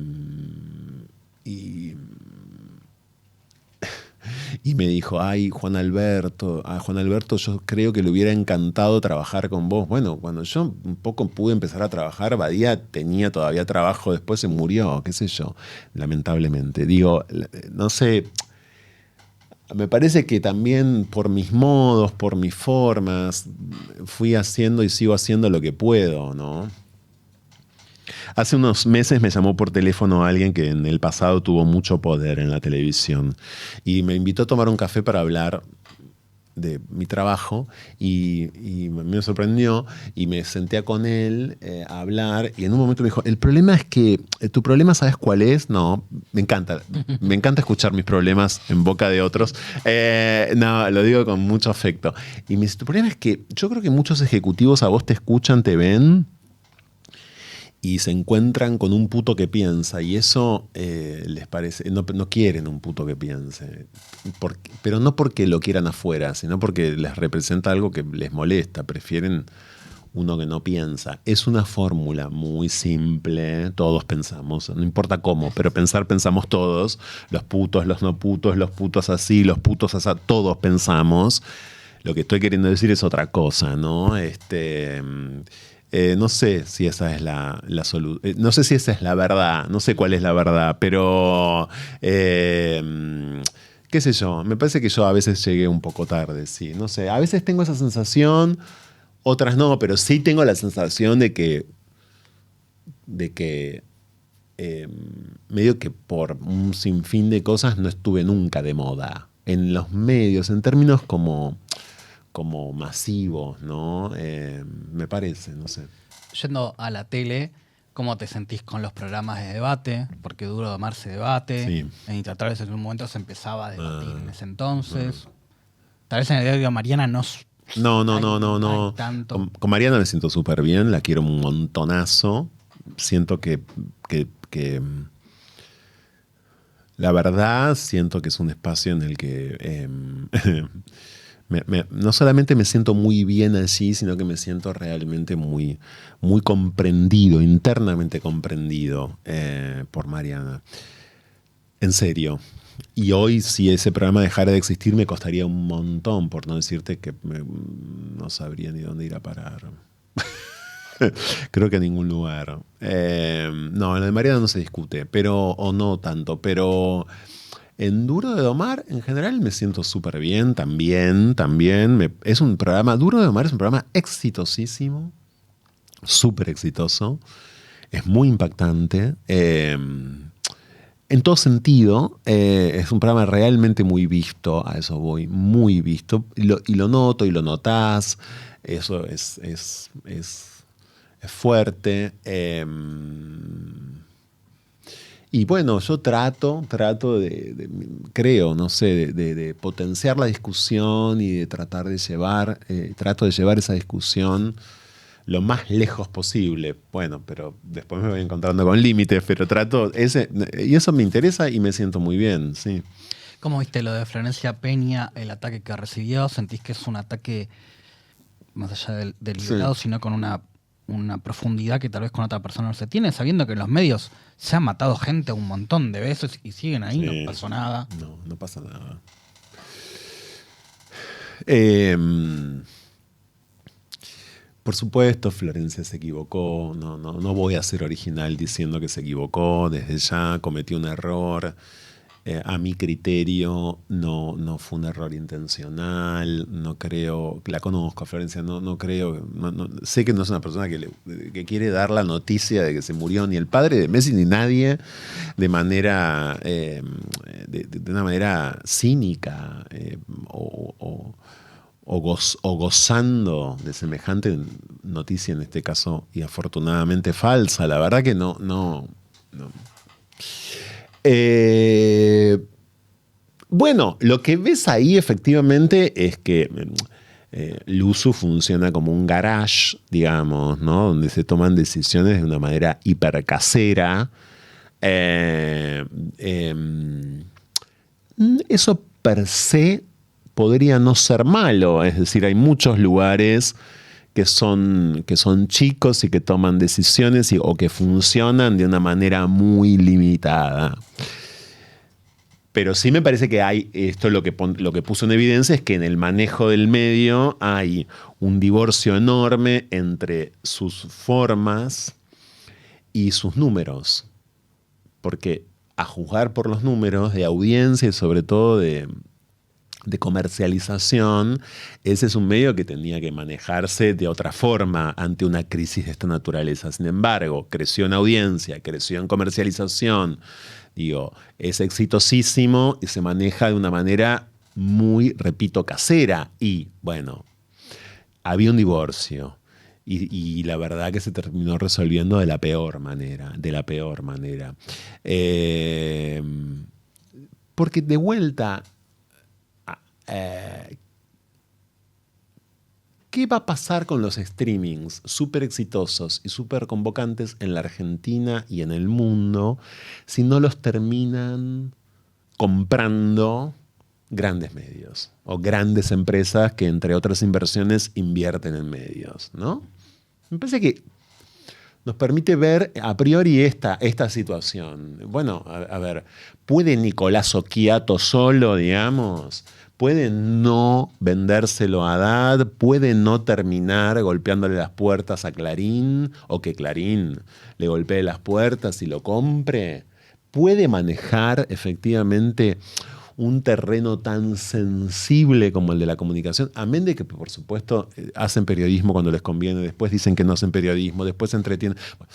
me dijo, ay, Juan Alberto, yo creo que le hubiera encantado trabajar con vos. Bueno, cuando yo un poco pude empezar a trabajar, Badía tenía todavía trabajo, después se murió, qué sé yo, lamentablemente. Digo, no sé, me parece que también por mis modos, por mis formas, fui haciendo y sigo haciendo lo que puedo, ¿no? Hace unos meses me llamó por teléfono alguien que en el pasado tuvo mucho poder en la televisión y me invitó a tomar un café para hablar de mi trabajo y me sorprendió y me senté con él a hablar y en un momento me dijo, el problema es que, ¿tu problema sabes cuál es? No, me encanta escuchar mis problemas en boca de otros. No, lo digo con mucho afecto. Y me dice, tu problema es que yo creo que muchos ejecutivos a vos te escuchan, te ven y se encuentran con un puto que piensa, y eso les parece, no quieren un puto que piense, pero no porque lo quieran afuera, sino porque les representa algo que les molesta, prefieren uno que no piensa. Es una fórmula muy simple, todos pensamos, no importa cómo, pero pensamos todos, los putos, los no putos, los putos así, los putos así, todos pensamos. Lo que estoy queriendo decir es otra cosa, ¿no? No sé si esa es la solución. No sé si esa es la verdad. No sé cuál es la verdad. Pero, qué sé yo. Me parece que yo a veces llegué un poco tarde, sí. No sé. A veces tengo esa sensación, otras no. Pero sí tengo la sensación de que medio que por un sinfín de cosas no estuve nunca de moda. En los medios, en términos como masivos, ¿no? Me parece, no sé. Yendo a la tele, ¿cómo te sentís con los programas de debate? Porque Duro de Omar se debate. Sí. En Intratable en un momento se empezaba a debatir en ese entonces. Tal vez en el diario Mariana no hay tanto. Con Mariana me siento súper bien, la quiero un montonazo. Siento que la verdad, siento que es un espacio en el que no solamente me siento muy bien allí, sino que me siento realmente muy, muy comprendido, internamente comprendido por Mariana. En serio. Y hoy, si ese programa dejara de existir, me costaría un montón, por no decirte que no sabría ni dónde ir a parar. Creo que a ningún lugar. No, en la de Mariana no se discute, o no tanto, pero en Duro de Domar, en general, me siento súper bien, también. Es un programa, Duro de Domar es un programa exitosísimo, súper exitoso, es muy impactante. En todo sentido, es un programa realmente muy visto, a eso voy, muy visto, y lo noto y lo notás, eso es fuerte. Y bueno, yo trato creo, no sé, de potenciar la discusión y de tratar de trato de llevar esa discusión lo más lejos posible. Bueno, pero después me voy encontrando con límites, pero y eso me interesa y me siento muy bien, sí. ¿Cómo viste lo de Florencia Peña, el ataque que recibió? ¿Sentís que es un ataque más allá del deliberado, sino con una profundidad que tal vez con otra persona no se tiene, sabiendo que en los medios se han matado gente un montón de veces y siguen ahí, no pasó nada? No pasa nada. Por supuesto, Florencia se equivocó. No voy a ser original diciendo que se equivocó. Desde ya cometió un error. A mi criterio, no fue un error intencional. No creo, la conozco a Florencia, no creo. Sé que no es una persona que quiere dar la noticia de que se murió ni el padre de Messi ni nadie de manera, de una manera cínica o gozando de semejante noticia, en este caso, y afortunadamente falsa. La verdad que no. Bueno, lo que ves ahí efectivamente es que Luzu funciona como un garage, digamos, ¿no? Donde se toman decisiones de una manera hipercasera. Eso per se podría no ser malo, es decir, hay muchos lugares que son chicos y que toman decisiones o que funcionan de una manera muy limitada. Pero sí me parece que hay, esto lo que puso en evidencia es que en el manejo del medio hay un divorcio enorme entre sus formas y sus números. Porque a juzgar por los números de audiencia y sobre todo de comercialización, ese es un medio que tenía que manejarse de otra forma ante una crisis de esta naturaleza. Sin embargo, creció en audiencia, creció en comercialización, es exitosísimo y se maneja de una manera muy, repito, casera. Y bueno, había un divorcio y la verdad que se terminó resolviendo de la peor manera. Porque de vuelta, ¿qué va a pasar con los streamings súper exitosos y súper convocantes en la Argentina y en el mundo si no los terminan comprando grandes medios o grandes empresas que, entre otras inversiones, invierten en medios, ¿no? Me parece que nos permite ver a priori esta situación. Bueno, a ver, ¿puede Nicolás Occhiato solo, digamos, puede no vendérselo a Haddad, puede no terminar golpeándole las puertas a Clarín, o que Clarín le golpee las puertas y lo compre. Puede manejar efectivamente un terreno tan sensible como el de la comunicación, amén de que, por supuesto, hacen periodismo cuando les conviene, después dicen que no hacen periodismo, después se entretienen. Bueno,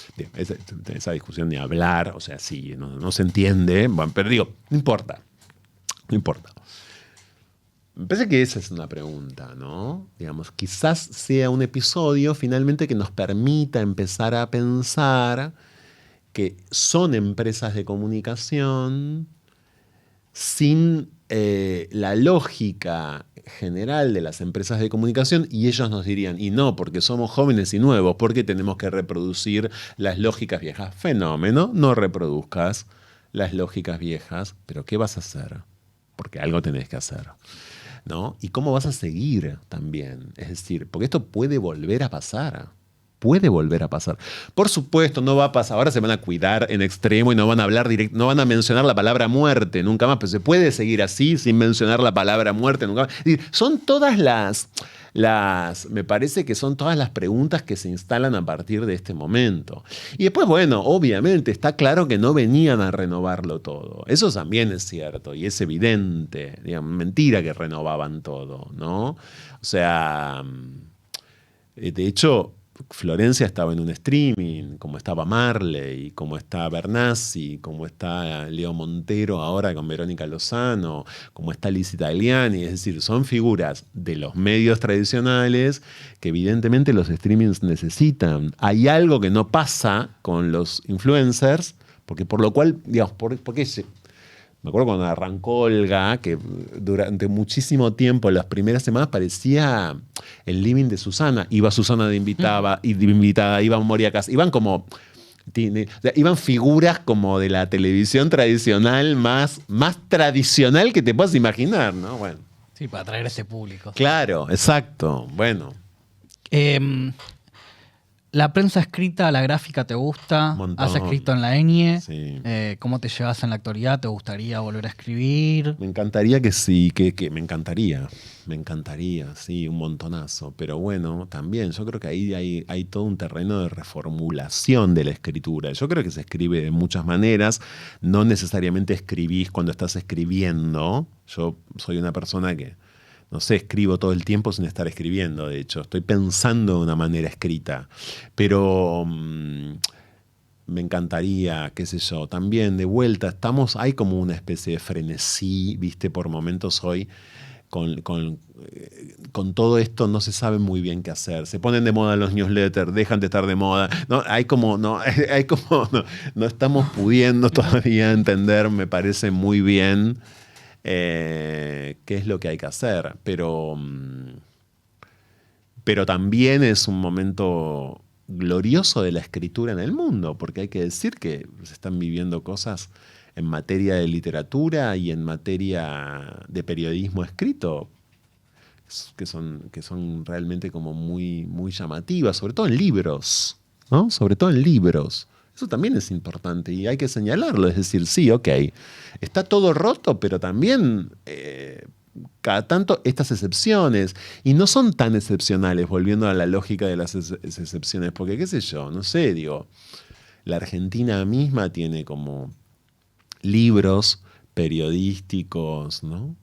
esa discusión ni hablar, o sea, sí, no se entiende, bueno, pero digo, no importa. Me parece que esa es una pregunta, ¿no? Digamos, quizás sea un episodio finalmente que nos permita empezar a pensar que son empresas de comunicación sin la lógica general de las empresas de comunicación, y ellos nos dirían, y no, porque somos jóvenes y nuevos, porque tenemos que reproducir las lógicas viejas. Fenómeno, no reproduzcas las lógicas viejas, pero ¿qué vas a hacer? Porque algo tenés que hacer, ¿no? ¿Y cómo vas a seguir también? Es decir, porque esto puede volver a pasar. Puede volver a pasar. Por supuesto, no va a pasar. Ahora se van a cuidar en extremo y no van a hablar directo, no van a mencionar la palabra muerte nunca más, pero se puede seguir así sin mencionar la palabra muerte nunca más. Es decir, son todas me parece que son todas las preguntas que se instalan a partir de este momento. Y después, bueno, obviamente está claro que no venían a renovarlo todo. Eso también es cierto y es evidente. Digamos, mentira que renovaban todo, ¿no? O sea, de hecho, Florencia estaba en un streaming, como estaba Marley, como está Bernassi, como está Leo Montero ahora con Verónica Lozano, como está Liz Italiani. Es decir, son figuras de los medios tradicionales que evidentemente los streamings necesitan. Hay algo que no pasa con los influencers, porque por lo cual, digamos, me acuerdo cuando arrancó Olga, que durante muchísimo tiempo, en las primeras semanas, parecía el living de Susana. Iba Susana de invitada, iba Moria Cas, iban como... iban figuras como de la televisión tradicional, más tradicional que te puedas imaginar, ¿no? Bueno. Sí, para atraer a ese público. Claro, exacto. Bueno. ¿La prensa escrita, la gráfica te gusta? Montón. ¿Has escrito en la ENIE? Sí. ¿Cómo te llevas en la actualidad? ¿Te gustaría volver a escribir? Me encantaría que sí, que me encantaría, sí, un montonazo. Pero bueno, también yo creo que ahí hay todo un terreno de reformulación de la escritura. Yo creo que se escribe de muchas maneras, no necesariamente escribís cuando estás escribiendo. Yo soy una persona que, no sé, escribo todo el tiempo sin estar escribiendo, de hecho. Estoy pensando de una manera escrita. Pero me encantaría, qué sé yo, también de vuelta, hay como una especie de frenesí, viste, por momentos hoy, con todo esto no se sabe muy bien qué hacer. Se ponen de moda los newsletters, dejan de estar de moda. No estamos pudiendo todavía entender, me parece muy bien, qué es lo que hay que hacer, pero también es un momento glorioso de la escritura en el mundo, porque hay que decir que se están viviendo cosas en materia de literatura y en materia de periodismo escrito que son realmente como muy, muy llamativas, sobre todo en libros, ¿no? Sobre todo en libros. Eso también es importante y hay que señalarlo, es decir, sí, ok, está todo roto, pero también cada tanto estas excepciones, y no son tan excepcionales, volviendo a la lógica de las excepciones, porque qué sé yo, no sé, digo, la Argentina misma tiene como libros periodísticos, ¿no?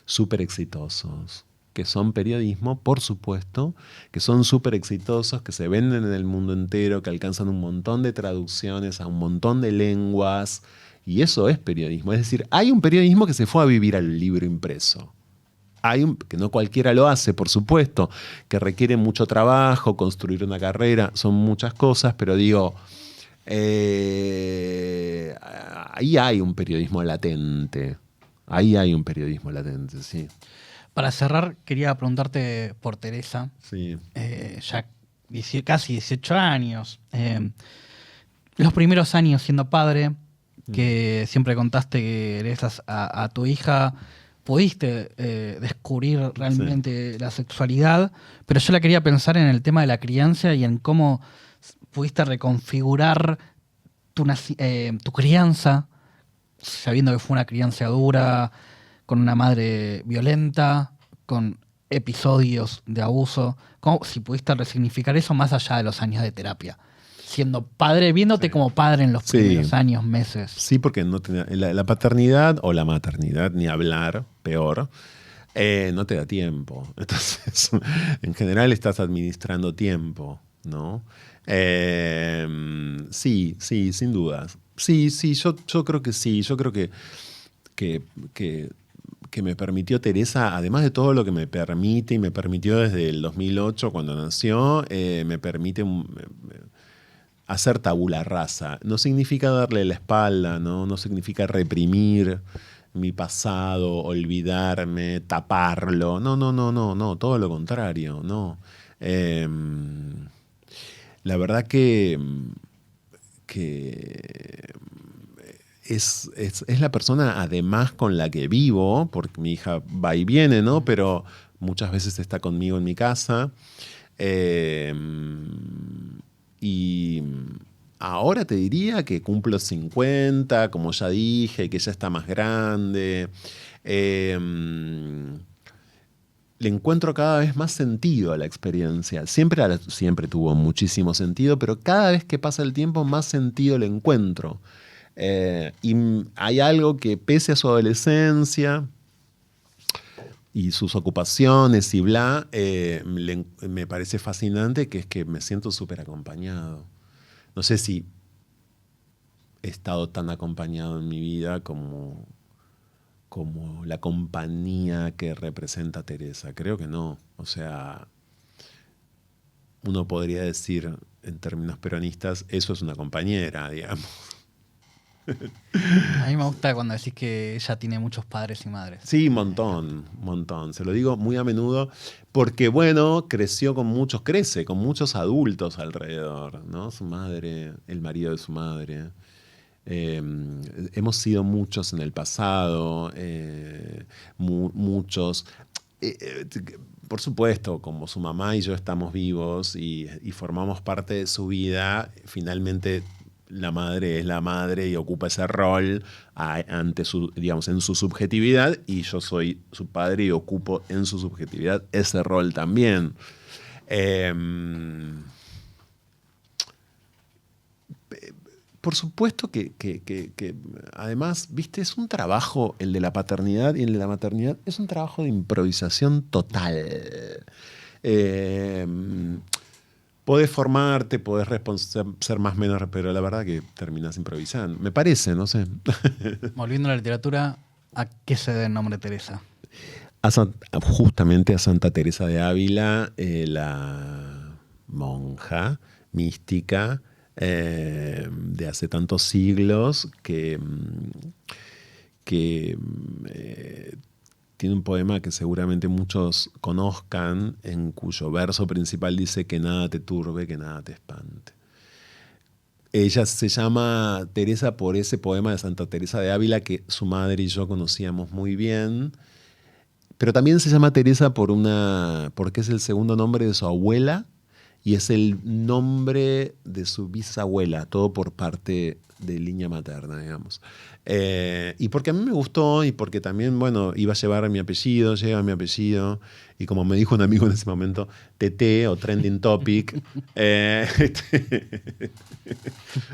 Súper exitosos, que son periodismo, por supuesto, que son súper exitosos, que se venden en el mundo entero, que alcanzan un montón de traducciones a un montón de lenguas, y eso es periodismo. Es decir, hay un periodismo que se fue a vivir al libro impreso. Que no cualquiera lo hace, por supuesto, que requiere mucho trabajo, construir una carrera, son muchas cosas, pero digo, ahí hay un periodismo latente. Ahí hay un periodismo latente, sí. Para cerrar, quería preguntarte por Teresa. Sí. Ya casi 18 años. Los primeros años siendo padre, que siempre contaste que heredas a tu hija, pudiste descubrir realmente la sexualidad, pero yo la quería pensar en el tema de la crianza y en cómo pudiste reconfigurar tu crianza, sabiendo que fue una crianza dura, con una madre violenta, con episodios de abuso. ¿Cómo, si pudiste resignificar eso más allá de los años de terapia? Siendo padre, viéndote como padre en los primeros años, meses. Sí, porque no tenía, la paternidad o la maternidad, ni hablar, peor, no te da tiempo. Entonces, en general estás administrando tiempo, ¿no? Sí, sin dudas. Sí, yo creo que sí. Yo creo que me permitió Teresa, además de todo lo que me permite y me permitió desde el 2008 cuando nació, me permite hacer tabula rasa. No significa darle la espalda, no significa reprimir mi pasado, olvidarme, taparlo. No, todo lo contrario, no. La verdad que es la persona además con la que vivo, porque mi hija va y viene, ¿no? Pero muchas veces está conmigo en mi casa. Y ahora te diría que cumplo 50, como ya dije, que ya está más grande. Le encuentro cada vez más sentido a la experiencia. Siempre tuvo muchísimo sentido, pero cada vez que pasa el tiempo más sentido le encuentro. Y hay algo que pese a su adolescencia y sus ocupaciones y bla, me parece fascinante, que es que me siento súper acompañado. No sé si he estado tan acompañado en mi vida como la compañía que representa Teresa. Creo que no. O sea, uno podría decir en términos peronistas, eso es una compañera, digamos. A mí me gusta cuando decís que ella tiene muchos padres y madres. Sí, montón. Se lo digo muy a menudo porque, bueno, crece con muchos adultos alrededor, ¿no? Su madre, el marido de su madre. Hemos sido muchos en el pasado, muchos. Por supuesto, como su mamá y yo estamos vivos y formamos parte de su vida, finalmente la madre es la madre y ocupa ese rol ante digamos, en su subjetividad, y yo soy su padre y ocupo en su subjetividad ese rol también. Por supuesto que además, viste, es un trabajo, el de la paternidad y el de la maternidad, es un trabajo de improvisación total. Podés formarte, podés ser más o menos, pero la verdad que terminás improvisando. Me parece, no sé. Volviendo a la literatura, ¿a qué se debe el nombre Teresa? Justamente a Santa Teresa de Ávila, la monja mística de hace tantos siglos que tiene un poema que seguramente muchos conozcan, en cuyo verso principal dice: que nada te turbe, que nada te espante. Ella se llama Teresa por ese poema de Santa Teresa de Ávila que su madre y yo conocíamos muy bien, pero también se llama Teresa porque es el segundo nombre de su abuela y es el nombre de su bisabuela, todo por parte de línea materna, digamos. Y porque a mí me gustó y porque también, bueno, iba a lleva mi apellido, y como me dijo un amigo en ese momento, TT o Trending Topic.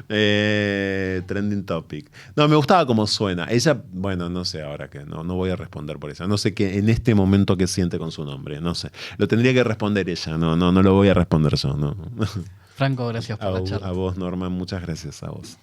Trending Topic. No, me gustaba cómo suena. Ella, bueno, no sé ahora que no voy a responder por eso. No sé qué en este momento qué siente con su nombre, no sé. Lo tendría que responder ella, no lo voy a responder yo, no. Franco, gracias por la charla. A vos, Norma, muchas gracias a vos.